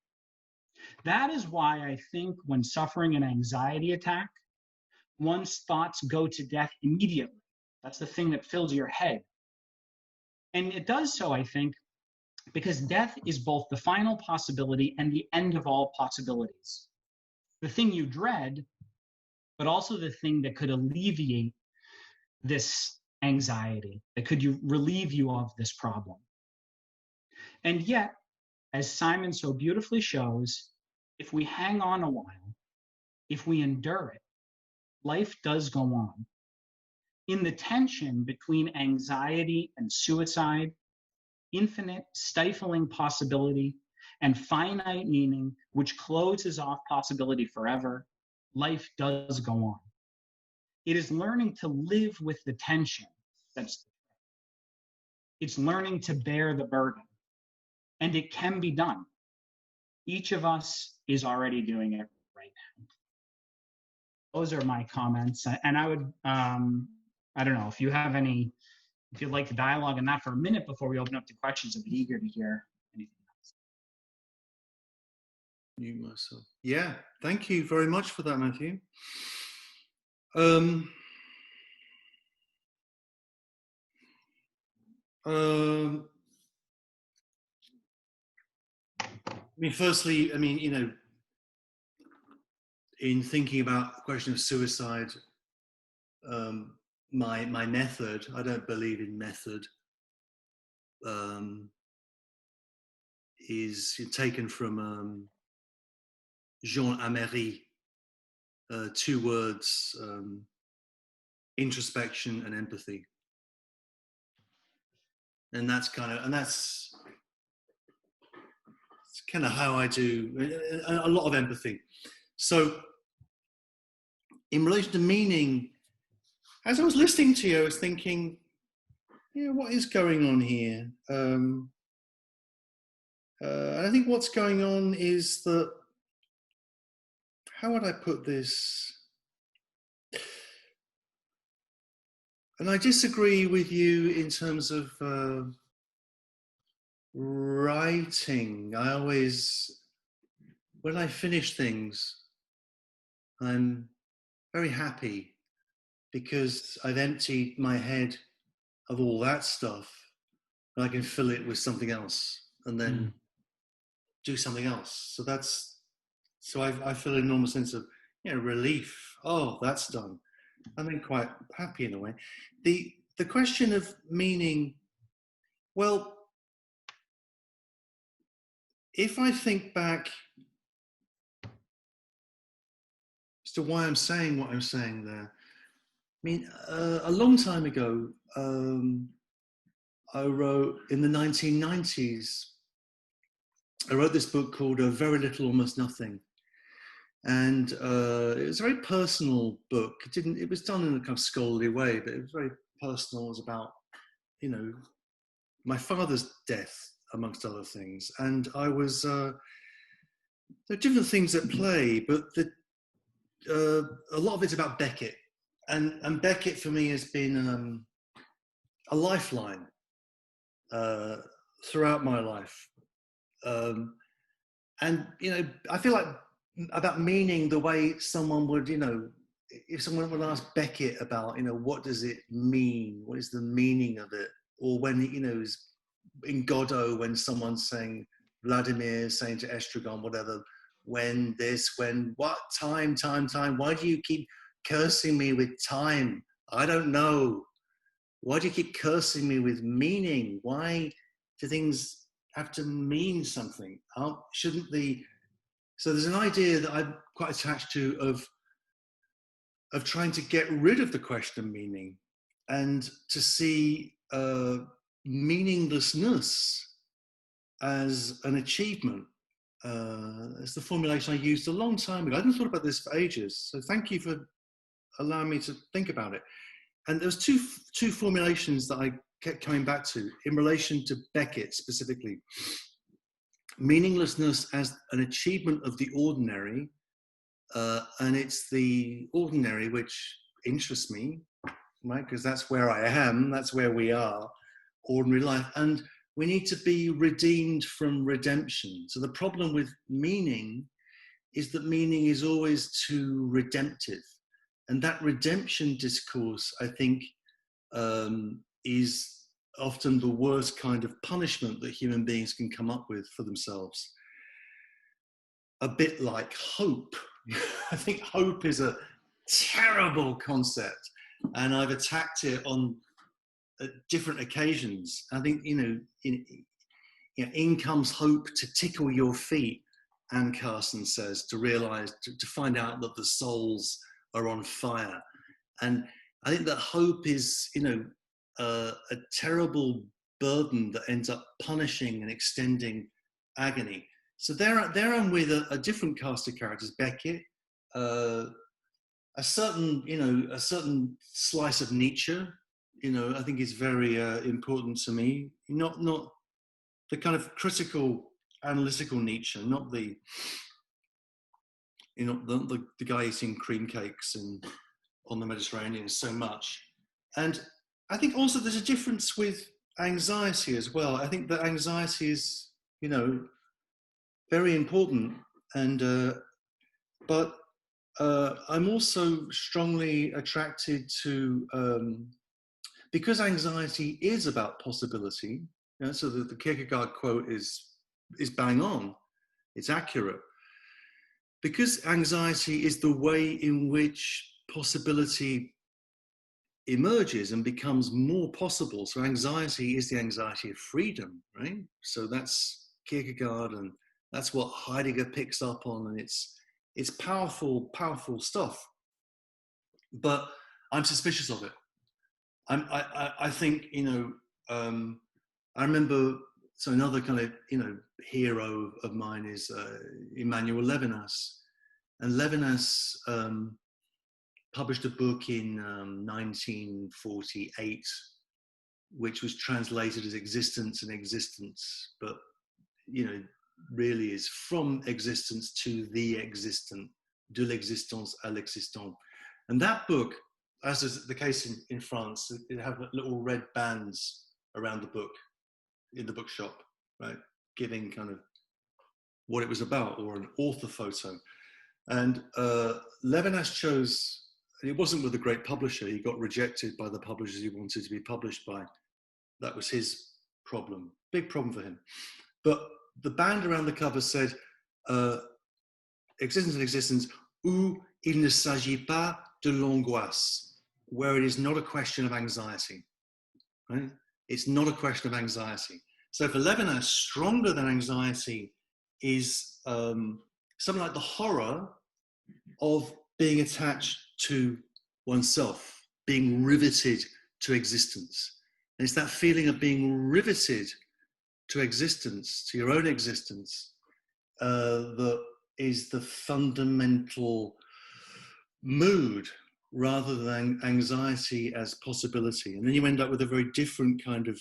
That is why I think when suffering an anxiety attack, one's thoughts go to death immediately. That's the thing that fills your head. And it does so, I think, because death is both the final possibility and the end of all possibilities. The thing you dread, but also the thing that could alleviate this anxiety, that could relieve you of this problem. And yet, as Simon so beautifully shows, if we hang on a while, if we endure it, life does go on. In the tension between anxiety and suicide, infinite, stifling possibility, and finite meaning, which closes off possibility forever, life does go on. It is learning to live with the tension it's learning to bear the burden. And it can be done. Each of us is already doing it right now. Those are my comments. And I would, I don't know, if you'd like to dialogue on that for a minute before we open up to questions, I'd be eager to hear anything else. You myself. Yeah, thank you very much for that, Matthew. Firstly, in thinking about the question of suicide, my method, I don't believe in method, is taken from Jean Améry, 2 words, introspection and empathy. And that's kind of how I do a lot of empathy. So in relation to meaning, as I was listening to you, I was thinking, what is going on here? I think what's going on is that, how would I put this? And I disagree with you in terms of writing. I always, when I finish things, I'm very happy because I've emptied my head of all that stuff and I can fill it with something else and then do something else. So I feel an enormous sense of relief. Oh, that's done. I'm then quite happy in a way. The question of meaning, well, if I think back as to why I'm saying what I'm saying there, a long time ago, I wrote in the 1990s, I wrote this book called Very Little, Almost Nothing. And it was a very personal book. It was done in a kind of scholarly way, but it was very personal. It was about, my father's death, amongst other things. And I was, there are different things at play, but a lot of it's about Beckett. And Beckett for me has been a lifeline throughout my life. And, I feel like about meaning the way someone would, if someone would ask Beckett about, what does it mean? What is the meaning of it? Or when, in Godot, when someone's saying, Vladimir saying to Estragon, whatever, when this, when what, time, why do you keep cursing me with time? I don't know. Why do you keep cursing me with meaning? Why do things have to mean something? So there's an idea that I'm quite attached to of trying to get rid of the question of meaning and to see meaninglessness as an achievement. It's the formulation I used a long time ago. I hadn't thought about this for ages, so thank you for allowing me to think about it. And there was two formulations that I kept coming back to in relation to Beckett specifically. Meaninglessness as an achievement of the ordinary, And it's the ordinary which interests me, right? Because that's where I am, that's where we are, ordinary life. And we need to be redeemed from redemption. So the problem with meaning is that meaning is always too redemptive. And that redemption discourse, I think, is often the worst kind of punishment that human beings can come up with for themselves. A bit like hope. I think hope is a terrible concept, and I've attacked it on different occasions. I think, in comes hope to tickle your feet, Anne Carson says, to realize, to find out that the souls are on fire. And I think that hope is, a terrible burden that ends up punishing and extending agony. So there I'm with a different cast of characters. Beckett, a certain slice of Nietzsche, I think is very important to me. Not the kind of critical, analytical Nietzsche, not the guy eating cream cakes on the Mediterranean so much. And I think also there's a difference with anxiety as well. I think that anxiety is, very important, and but I'm also strongly attracted to, because anxiety is about possibility. So the Kierkegaard quote is bang on, it's accurate. Because anxiety is the way in which possibility emerges and becomes more possible. So anxiety is the anxiety of freedom, right? So that's Kierkegaard, and that's what Heidegger picks up on, and it's powerful, powerful stuff. But I'm suspicious of it. I think, I remember, so another kind of, hero of mine is Emmanuel Levinas. And Levinas published a book in 1948, which was translated as Existence and Existence, but, really is from existence to the existent, de l'existence à l'existant. And that book, as is the case in France, it had little red bands around the book in the bookshop, right? Giving kind of what it was about, or an author photo. And Levinas chose, it wasn't with a great publisher. He got rejected by the publishers he wanted to be published by. That was his problem, big problem for him. But the band around the cover said, Existence and Existence, où il ne s'agit pas de l'angoisse, where it is not a question of anxiety, right? It's not a question of anxiety. So for Levinas, stronger than anxiety is something like the horror of being attached to oneself, being riveted to existence. And it's that feeling of being riveted to existence, to your own existence, that is the fundamental mood, rather than anxiety as possibility. And then you end up with a very different kind of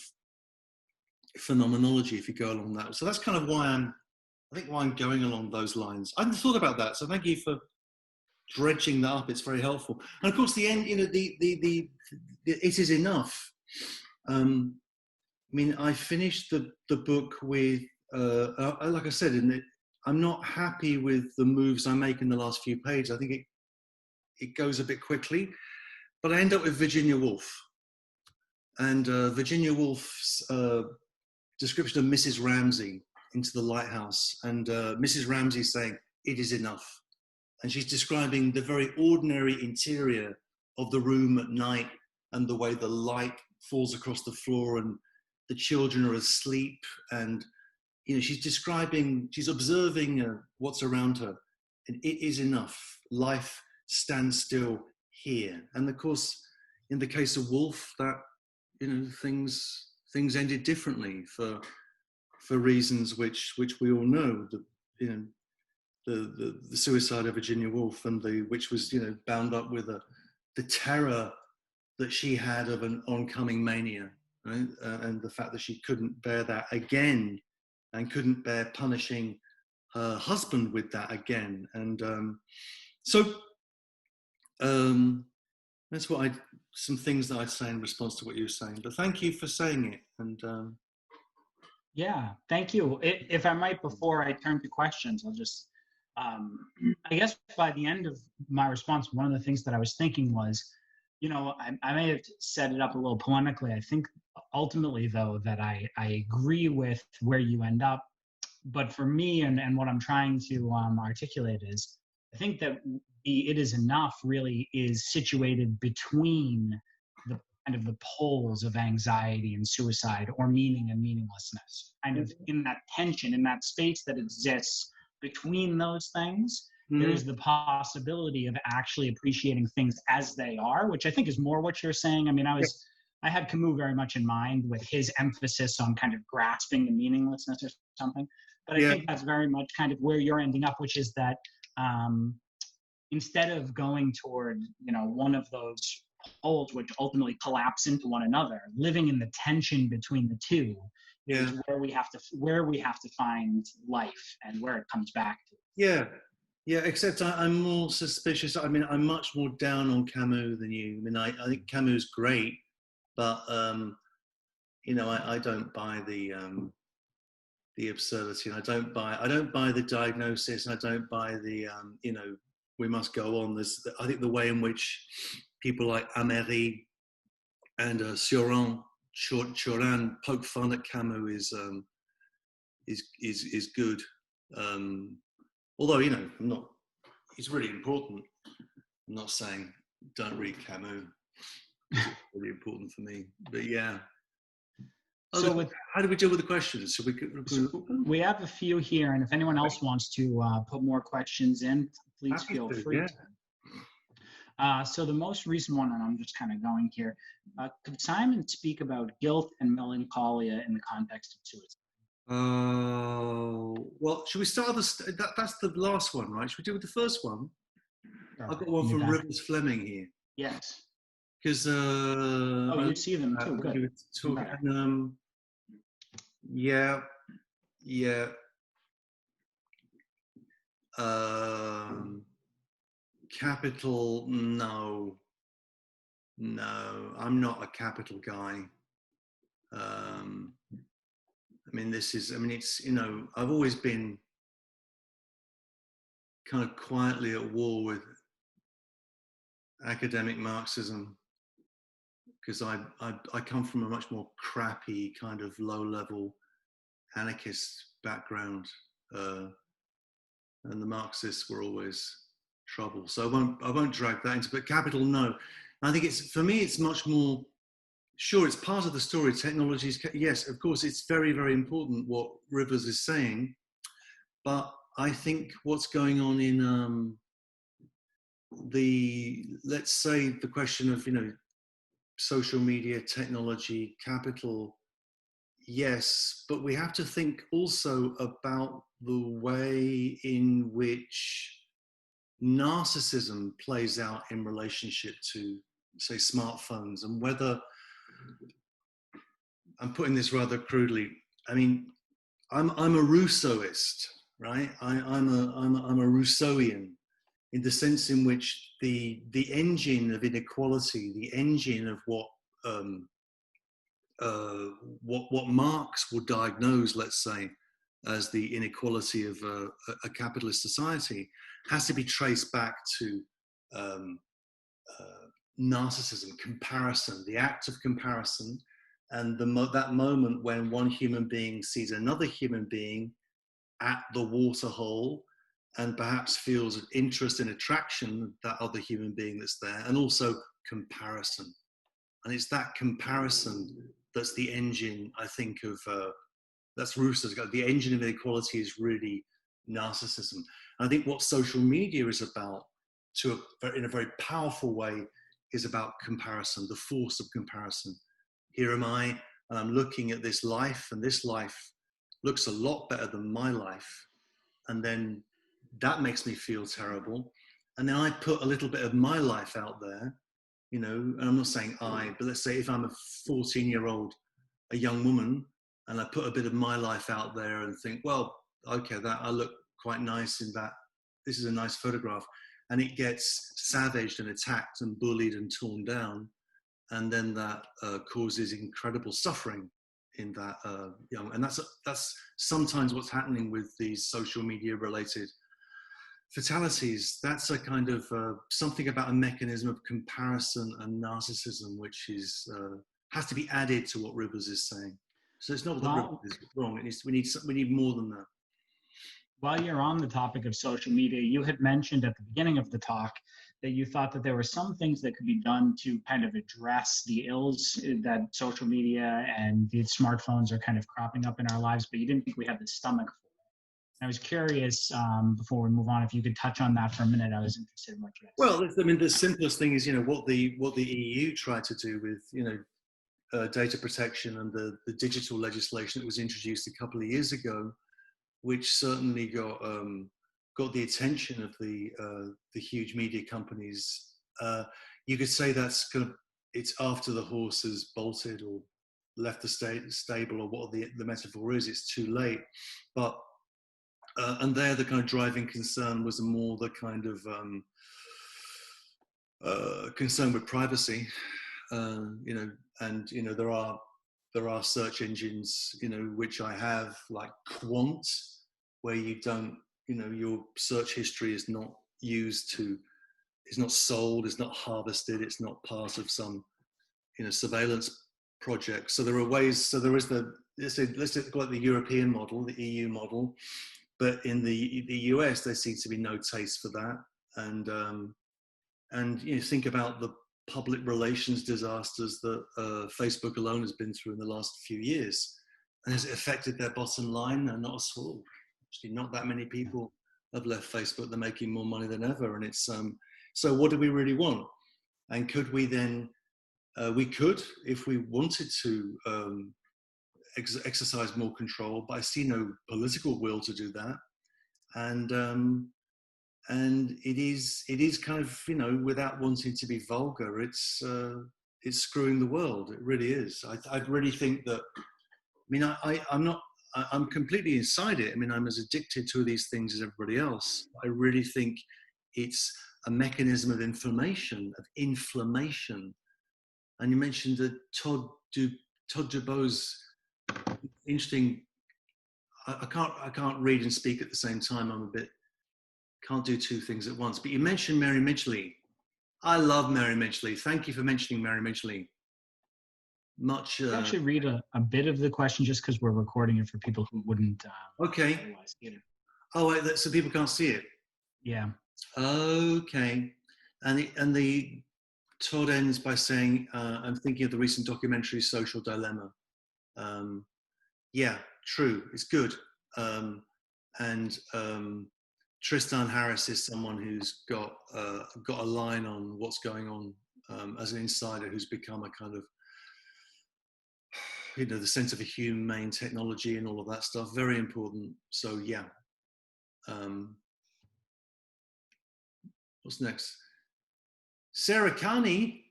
phenomenology if you go along that. So that's kind of why I'm going along those lines. I hadn't thought about that, so thank you for dredging that up. It's very helpful. And of course, the end, the it is enough. I finished the book with, like I said, I'm not happy with the moves I make in the last few pages. I think it goes a bit quickly, but I end up with Virginia Woolf. And Virginia Woolf's description of Mrs. Ramsay into the lighthouse, and Mrs. Ramsay saying, "It is enough." And she's describing the very ordinary interior of the room at night, and the way the light falls across the floor, and the children are asleep, and she's observing what's around her, and it is enough. Life stands still here. And of course, in the case of Woolf, that things ended differently for reasons which we all know. The suicide of Virginia Woolf, and which was bound up with the terror that she had of an oncoming mania, right? And the fact that she couldn't bear that again, and couldn't bear punishing her husband with that again. And So that's some things that I'd say in response to what you were saying. But thank you for saying it. And Yeah, thank you. If I might, before I turn to questions, I'll just, I guess by the end of my response, one of the things that I was thinking was, I may have set it up a little polemically. I think ultimately, though, that I agree with where you end up. But for me, and what I'm trying to articulate is, I think that it is enough really is situated between the kind of the poles of anxiety and suicide, or meaning and meaninglessness, kind of in that tension, in that space that exists between those things. There is the possibility of actually appreciating things as they are, which I think is more what you're saying. I mean, I had Camus very much in mind with his emphasis on kind of grasping the meaninglessness or something. But I think that's very much kind of where you're ending up, which is that instead of going toward, one of those poles which ultimately collapse into one another, living in the tension between the two is where we have to find life and where it comes back to. Yeah, except I'm more suspicious. I mean, I'm much more down on Camus than you. I mean, I think Camus is great, but I don't buy the absurdity, and I don't buy the diagnosis, and I don't buy the we must go on. I think the way in which people like Améry and Chorin poke fun at Camus is good. Although, he's really important. I'm not saying don't read Camus. It's really important for me. But yeah. So how do we deal with the questions? We have a few here, and if anyone else wants to put more questions in, please feel free to. So the most recent one, and I'm just kind of going here, could Simon speak about guilt and melancholia in the context of suicide? Well, should we start that's the last one, right? Should we deal with the first one? Sure. I've got one from Rivers Fleming here. Yes. Because you see them too. Good. Yeah. Capital, no, I'm not a capital guy. I've always been kind of quietly at war with academic Marxism, because I come from a much more crappy kind of low-level anarchist background, and the Marxists were always trouble. So I won't drag that into. But capital, no. I think for me it's much more. Sure, it's part of the story. Technologies, yes, of course, it's very, very important what Rivers is saying. But I think what's going on in let's say the question of, social media, technology, capital, yes, but we have to think also about the way in which narcissism plays out in relationship to, say, smartphones, and whether, I'm putting this rather crudely, I mean, I'm a Rousseauist, right? I'm a Rousseauian, in the sense in which the engine of inequality, the engine of what Marx would diagnose, let's say, as the inequality of a capitalist society, has to be traced back to narcissism, comparison, the act of comparison, and that moment when one human being sees another human being at the waterhole and perhaps feels interest and attraction, that other human being that's there, and also comparison. And it's that comparison that's the engine, I think, of, that's Rousseau's got, the engine of inequality is really narcissism. And I think what social media is about, in a very powerful way, is about comparison, the force of comparison. Here am I, and I'm looking at this life, and this life looks a lot better than my life. And then that makes me feel terrible. And then I put a little bit of my life out there, and I'm not saying but let's say if I'm a 14-year-old, a young woman, and I put a bit of my life out there and think, well, okay, that I look quite nice in that. This is a nice photograph. and it gets savaged and attacked and bullied and torn down, and then that causes incredible suffering in that young. And that's sometimes what's happening with these social media related fatalities. That's a kind of something about a mechanism of comparison and narcissism, which is has to be added to what Rivers is saying. So it's not that Rivers is wrong. It needs, we need more than that. While you're on the topic of social media, you had mentioned at the beginning of the talk that you thought that there were some things that could be done to kind of address the ills that social media and the smartphones are kind of cropping up in our lives, but you didn't think we had the stomach for it. I was curious, before we move on, if you could touch on that for a minute. I was interested in what you had to say. Well, I mean, the simplest thing is, you know, what the EU tried to do with, you know, data protection and the digital legislation that was introduced a couple of years ago, which certainly got the attention of the huge media companies. You could say that's kind of, it's after the horse has bolted or left the stable, or what the metaphor is. It's too late. But and there, the kind of driving concern was more the kind of concern with privacy. You know, and you know, there are search engines, you know, which I have, like Quant, where you don't, you know, your search history is not used to, is not sold, is not harvested, it's not part of some, you know, surveillance project. So there are ways. So there is the, let's call it the European model, the EU model, but in the US there seems to be no taste for that. And you know, think about the public relations disasters that Facebook alone has been through in the last few years. And has it affected their bottom line? No, not at all. Actually, not that many people have left Facebook. They're making more money than ever. And it's, so what do we really want? And could we then, we could, if we wanted to exercise more control, but I see no political will to do that. And it is kind of, you know, without wanting to be vulgar, it's screwing the world. It really is. I really think that, I mean, I'm completely inside it. I mean, I'm as addicted to these things as everybody else. I really think it's a mechanism of inflammation. And you mentioned that Todd Dubois, interesting. I can't read and speak at the same time. I'm a bit, can't do two things at once. But you mentioned Mary Midgley. I love Mary Midgley. Thank you for mentioning Mary Midgley. Much. I'll actually read a bit of the question just because we're recording it for people who wouldn't. Okay. Oh, wait, so people can't see it. Yeah. Okay. And the Todd ends by saying, "I'm thinking of the recent documentary Social Dilemma." Yeah, true. It's good. And Tristan Harris is someone who's got a line on what's going on as an insider, who's become a kind of, you know, the sense of a humane technology and all of that stuff. Very important. So yeah. What's next? Sarah Carney.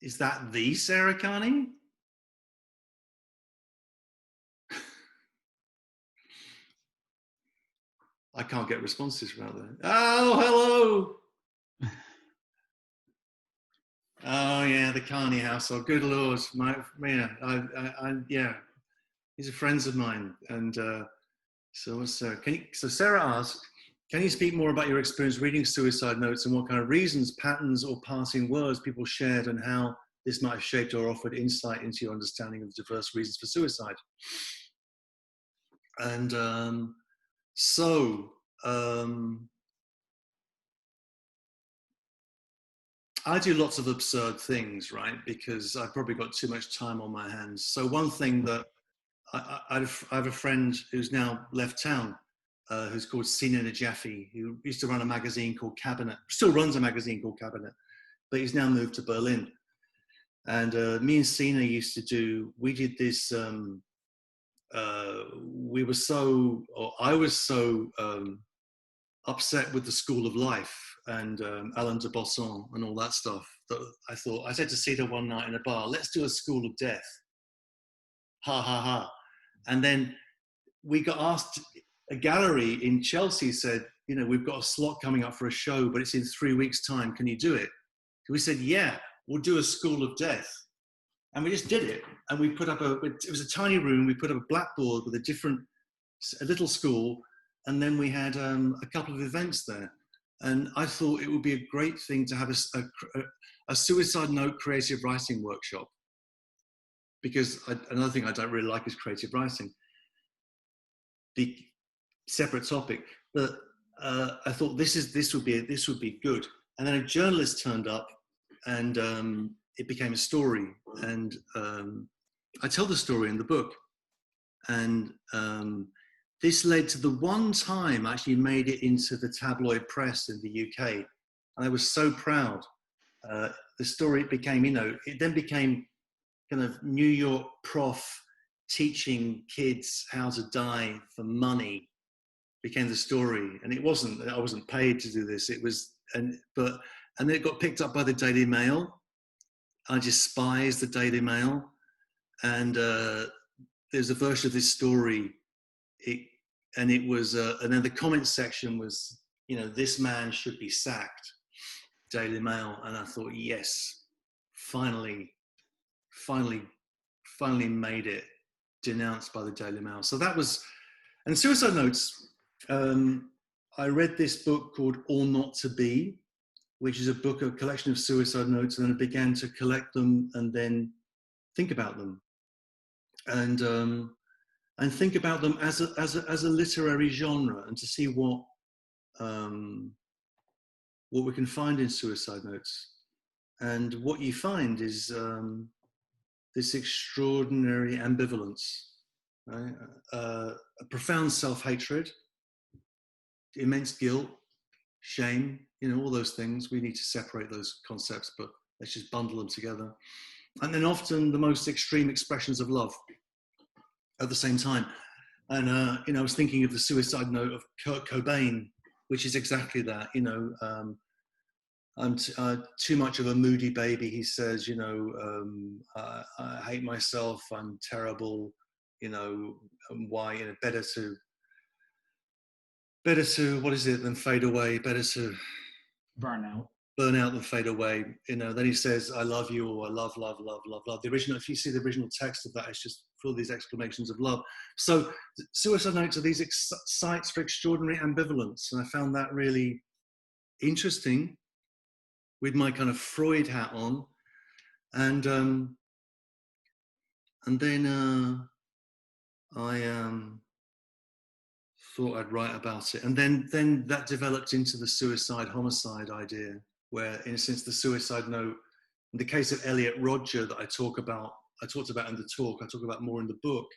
Is that the Sarah Carney? I can't get responses from out there. Oh, hello. Oh yeah, the Carney household. Good Lord, yeah, these are friends of mine. And so Sarah asked, can you speak more about your experience reading suicide notes and what kind of reasons, patterns, or passing words people shared, and how this might have shaped or offered insight into your understanding of diverse reasons for suicide? And I do lots of absurd things, right? Because I've probably got too much time on my hands. So one thing that I have a friend who's now left town, who's called Sina Najafi, who used to run a magazine called Cabinet, still runs a magazine called Cabinet, but he's now moved to Berlin. And me and Sina used to do, we did this, I was so upset with the School of Life and Alain de Bosson and all that stuff that I said to Sina one night in a bar, let's do a School of Death. Ha ha ha. And then we got asked, a gallery in Chelsea said, we've got a slot coming up for a show, but it's in 3 weeks' time. Can you do it? So we said, yeah, we'll do a School of Death. And we just did it. And we put up it was a tiny room. We put up a blackboard with a little school. And then we had a couple of events there. And I thought it would be a great thing to have a suicide note creative writing workshop. Because another thing I don't really like is creative writing. The separate topic. But I thought this would be good. And then a journalist turned up, and it became a story. And I tell the story in the book. And this led to the one time I actually made it into the tabloid press in the UK. And I was so proud. The story became, it then became kind of New York prof teaching kids how to die for money became the story. And I wasn't paid to do this. It was, and then it got picked up by the Daily Mail. I despise the Daily Mail. And there's a version of this story. And then the comment section was, this man should be sacked, Daily Mail. And I thought, yes, finally made it, denounced by the Daily Mail. So that was, and Suicide Notes, I read this book called All Not to Be, which is a collection of suicide notes, and then I began to collect them and then think about them. And think about them as a literary genre, and to see what we can find in suicide notes. And what you find is this extraordinary ambivalence, right? A profound self-hatred, immense guilt, shame, all those things. We need to separate those concepts, but let's just bundle them together. And then often the most extreme expressions of love at the same time. And, I was thinking of the suicide note of Kurt Cobain, which is exactly that, I'm too much of a moody baby, he says, I hate myself, I'm terrible, and why, better to, what is it, than fade away, better to burn out than fade away, then he says, I love you, or I love, love, love, love, love. The original, if you see the original text of that, it's just full of these exclamations of love. So suicide notes are these sites for extraordinary ambivalence. And I found that really interesting with my kind of Freud hat on. And then I thought I'd write about it. And then that developed into the suicide homicide idea, where in a sense the suicide note, in the case of Elliot Rodger that I talked about in the talk, I talk about more in the book,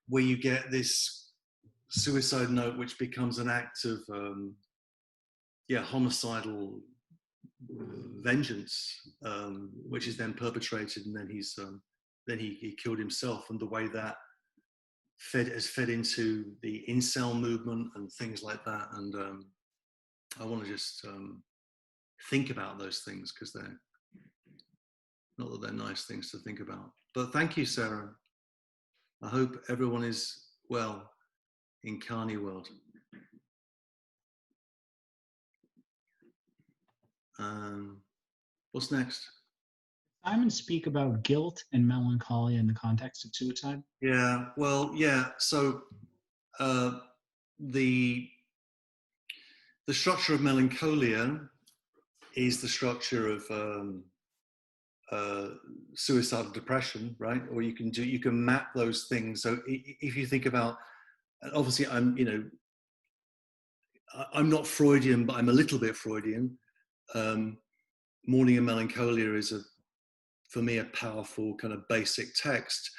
where you get this suicide note which becomes an act of homicidal vengeance, which is then perpetrated, and then he killed himself, and the way that has fed into the incel movement and things like that. And I want to just think about those things, because they're not that they're nice things to think about. But thank you, Sarah. I hope everyone is well in Carney World. What's next? Simon speak about guilt and melancholy in the context of suicide? Yeah, well, yeah. So the structure of melancholia is the structure of suicidal depression, right? Or you can map those things. So if you think about, obviously I'm not Freudian, but I'm a little bit Freudian. Mourning and Melancholia is for me a powerful kind of basic text,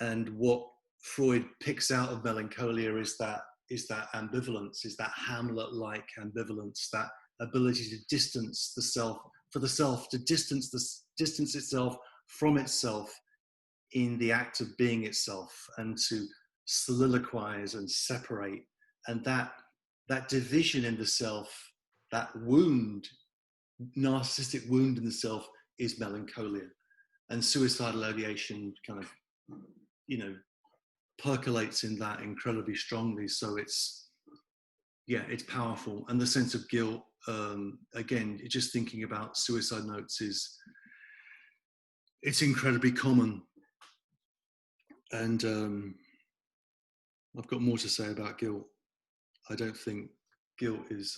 and what Freud picks out of melancholia is that ambivalence, is that Hamlet-like ambivalence, that ability to distance the self, for the self to distance itself from itself in the act of being itself, and to soliloquize and separate. And that division in the self, that wound, narcissistic wound in the self, is melancholia. And suicidal ideation kind of, percolates in that incredibly strongly. So it's yeah, it's powerful. And the sense of guilt, again, just thinking about suicide notes it's incredibly common. And I've got more to say about guilt. I don't think guilt is,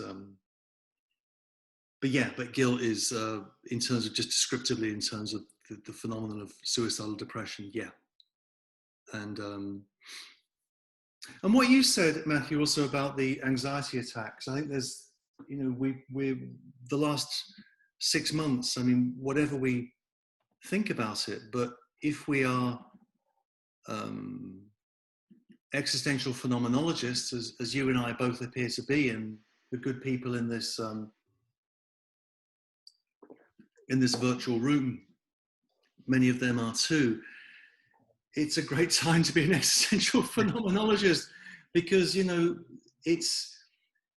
but guilt is, in terms of just descriptively, in terms of the phenomenon of suicidal depression, yeah. And what you said, Matthew, also about the anxiety attacks, I think there's, we're the last 6 months, I mean, whatever we think about it, but if we are existential phenomenologists, as you and I both appear to be, and the good people in this virtual room, many of them are too, it's a great time to be an existential phenomenologist, because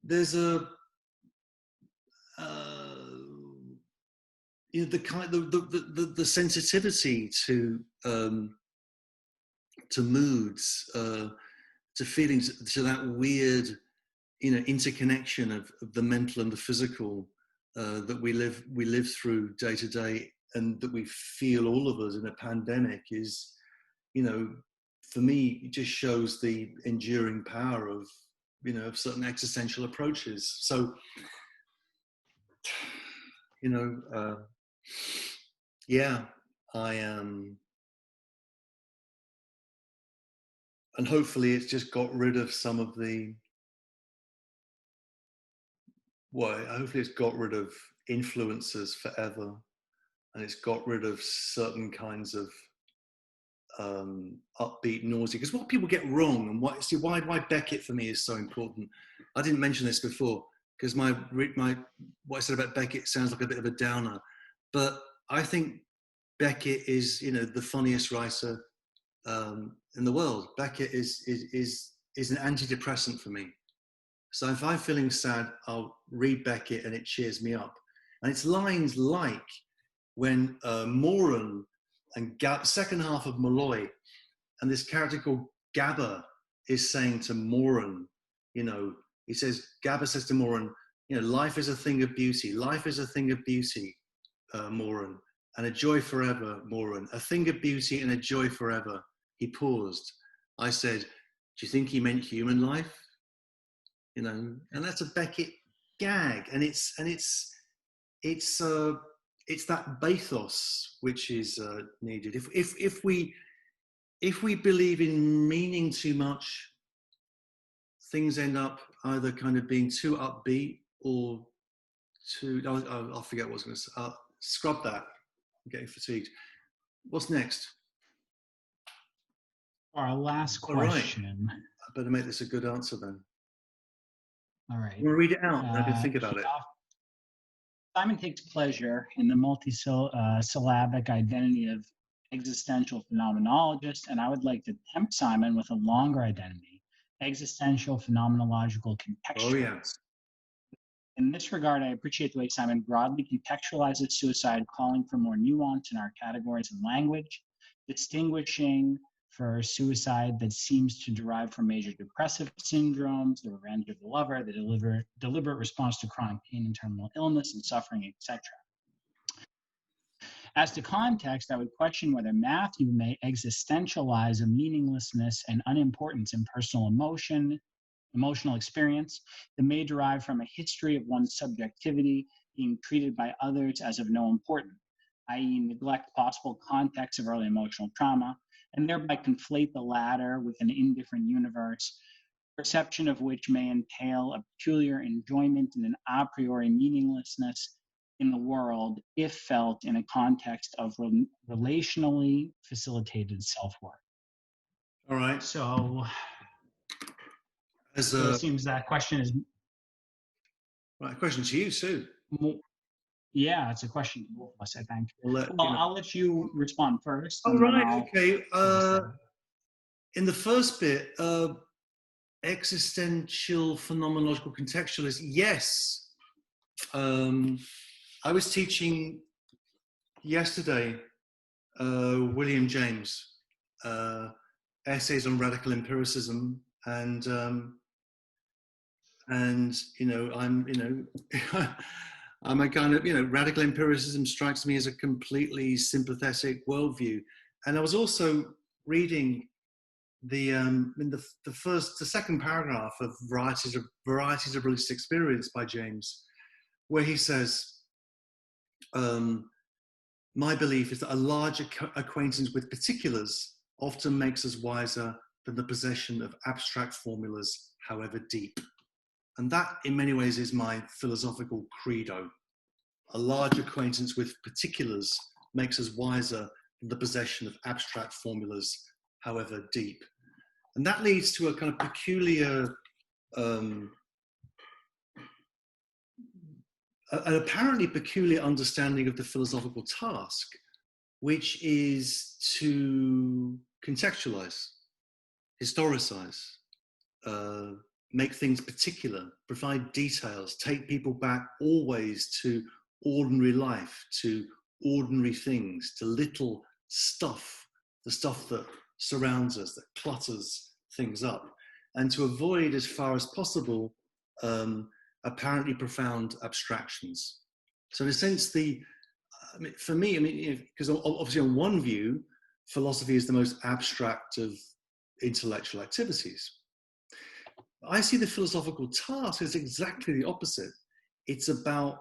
there's a the sensitivity to moods, to feelings, to that weird interconnection of the mental and the physical that we live through day to day, and that we feel, all of us, in a pandemic, is, for me, it just shows the enduring power of certain existential approaches. So yeah, I am, and hopefully it's just got rid of some of the, hopefully it's got rid of influences forever, and it's got rid of certain kinds of upbeat nausea. Because what people get wrong, and why Beckett for me is so important. I didn't mention this before, because what I said about Beckett sounds like a bit of a downer, but I think Beckett is the funniest writer in the world. Beckett is an antidepressant for me. So if I'm feeling sad, I'll read Beckett and it cheers me up. And it's lines like when Moran and second half of Malloy, and this character called Gabba is saying to Moran, he says, Gabba says to Moran, life is a thing of beauty. Life is a thing of beauty, Moran, and a joy forever, Moran. A thing of beauty and a joy forever. He paused. I said, do you think he meant human life? And that's a Beckett gag, and it's that bathos which is needed. If we believe in meaning too much, things end up either kind of being too upbeat or too. I'll forget what I was going to say. Scrub that. I'm getting fatigued. What's next? Our last question. All right. I better make this a good answer then. All right. I'm going to read it out, and I can think about it. Simon takes pleasure in the multi-syllabic identity of existential phenomenologist, and I would like to tempt Simon with a longer identity, existential phenomenological contextualist. Oh, yeah. In this regard, I appreciate the way Simon broadly contextualizes suicide, calling for more nuance in our categories and language, distinguishing for suicide that seems to derive from major depressive syndromes, the revenge of the lover, the deliberate response to chronic pain and terminal illness and suffering, etc. As to context, I would question whether Matthew may existentialize a meaninglessness and unimportance in personal emotional experience that may derive from a history of one's subjectivity being treated by others as of no importance, i.e. neglect possible context of early emotional trauma, and thereby conflate the latter with an indifferent universe, perception of which may entail a peculiar enjoyment and an a priori meaninglessness in the world if felt in a context of relationally facilitated self-work. All right. So it seems that question is... Right, a question to you, Sue. Yeah, it's a question to both of us, I think. I'll let you respond first. Oh, right, okay. In the first bit, existential phenomenological contextualist, yes. I was teaching yesterday William James, essays on radical empiricism, and And, I'm a kind of, radical empiricism strikes me as a completely sympathetic worldview. And I was also reading the second paragraph of Varieties of Religious Experience by James, where he says, my belief is that a large acquaintance with particulars often makes us wiser than the possession of abstract formulas, however deep. And that, in many ways, is my philosophical credo. A large acquaintance with particulars makes us wiser than the possession of abstract formulas, however deep. And that leads to a kind of peculiar, an apparently peculiar understanding of the philosophical task, which is to contextualize, historicize, make things particular, provide details, take people back always to ordinary life, to ordinary things, to little stuff, the stuff that surrounds us, that clutters things up, and to avoid as far as possible apparently profound abstractions. So in a sense, for me, because obviously on one view, philosophy is the most abstract of intellectual activities. I see the philosophical task as exactly the opposite. It's about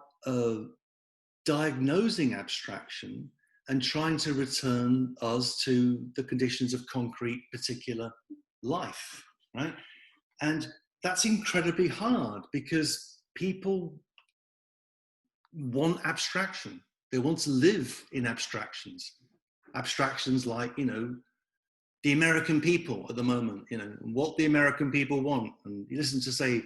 diagnosing abstraction and trying to return us to the conditions of concrete, particular life, right? And that's incredibly hard because people want abstraction. They want to live in abstractions. Abstractions like, the American people at the moment, what the American people want. And you listen to, say,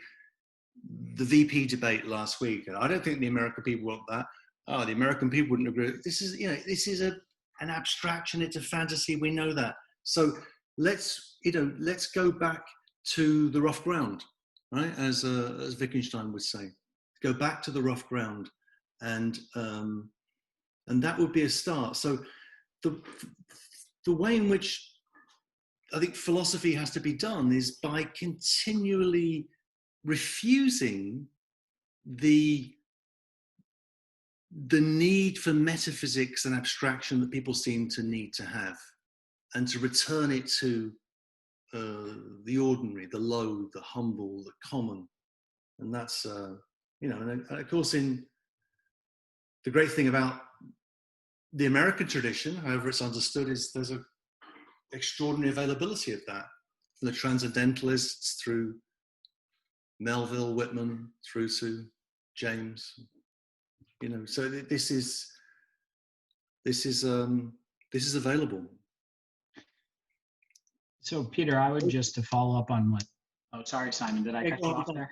the VP debate last week, and I don't think the American people want that. Oh, the American people wouldn't agree. This is an abstraction. It's a fantasy. We know that. So let's go back to the rough ground, right? As Wittgenstein would say, go back to the rough ground, and that would be a start. So the way in which I think philosophy has to be done is by continually refusing the need for metaphysics and abstraction that people seem to need to have, and to return it to the ordinary, the low, the humble, the common. And that's, and of course, in the great thing about the American tradition, however it's understood, is there's a extraordinary availability of that, from the transcendentalists through Melville, Whitman, through to James. So this is available. So Peter, I would just to follow up on what. Oh, sorry, Simon. Did I cut you off there?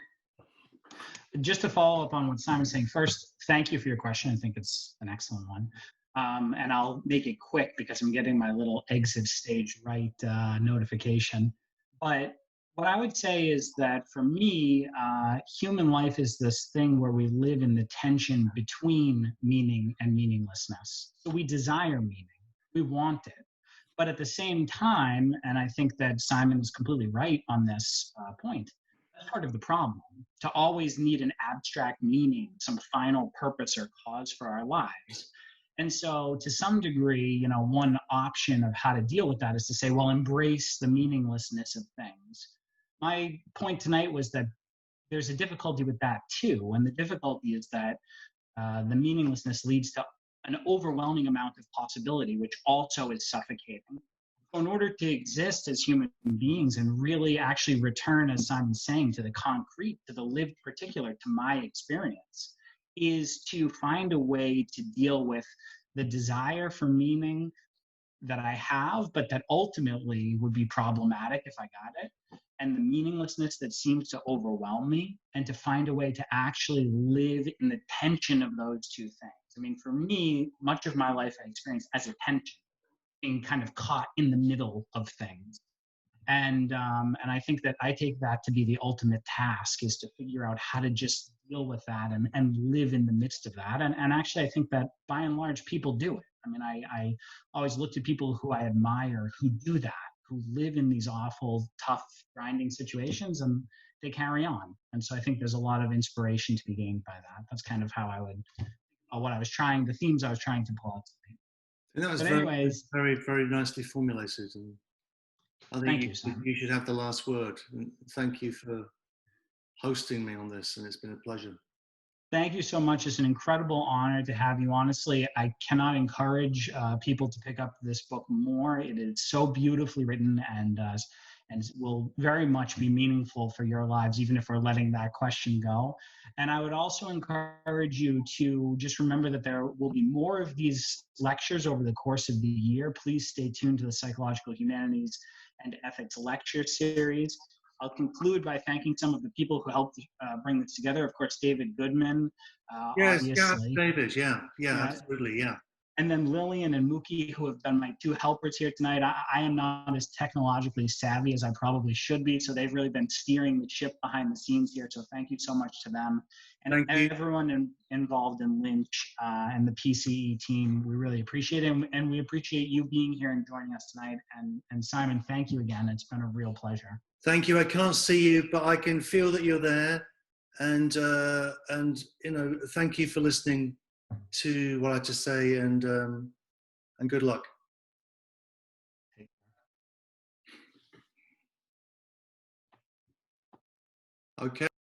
Just to follow up on what Simon's saying. First, thank you for your question. I think it's an excellent one. And I'll make it quick because I'm getting my little exit stage right notification. But what I would say is that for me, human life is this thing where we live in the tension between meaning and meaninglessness. So we desire meaning, we want it. But at the same time, and I think that Simon is completely right on this point, that's part of the problem, to always need an abstract meaning, some final purpose or cause for our lives. And so to some degree, one option of how to deal with that is to say, well, embrace the meaninglessness of things. My point tonight was that there's a difficulty with that too. And the difficulty is that the meaninglessness leads to an overwhelming amount of possibility, which also is suffocating. So in order to exist as human beings and really actually return, as Simon's saying, to the concrete, to the lived particular, to my experience, is to find a way to deal with the desire for meaning that I have, but that ultimately would be problematic if I got it, and the meaninglessness that seems to overwhelm me, and to find a way to actually live in the tension of those two things. I mean, for me, much of my life I experienced as a tension, being kind of caught in the middle of things. And I think that I take that to be the ultimate task, is to figure out how to just deal with that and live in the midst of that. And actually, I think that by and large, people do it. I mean, I always look to people who I admire who do that, who live in these awful, tough, grinding situations. And they carry on. And so I think there's a lot of inspiration to be gained by that. That's kind of how I would, what I was trying, the themes I was trying to pull out tonight. And that was But very, anyways, very, very nicely formulated. And I thank think you, Simon. you should have the last word. And thank you for hosting me on this, and it's been a pleasure. Thank you so much. It's an incredible honor to have you. Honestly, I cannot encourage people to pick up this book more. It is so beautifully written and will very much be meaningful for your lives, even if we're letting that question go. And I would also encourage you to just remember that there will be more of these lectures over the course of the year. Please stay tuned to the Psychological Humanities and Ethics lecture series. I'll conclude by thanking some of the people who helped bring this together. Of course, David Goodman, Yes, obviously. David, yeah, absolutely, yeah. And then Lillian and Mookie, who have been my two helpers here tonight. I am not as technologically savvy as I probably should be, so they've really been steering the ship behind the scenes here. So thank you so much to them. And everyone involved in Lynch and the PCE team. We really appreciate it. And we appreciate you being here and joining us tonight. And Simon, thank you again. It's been a real pleasure. Thank you. I can't see you, but I can feel that you're there. And you know, thank you for listening to what I had to say, and good luck. Okay.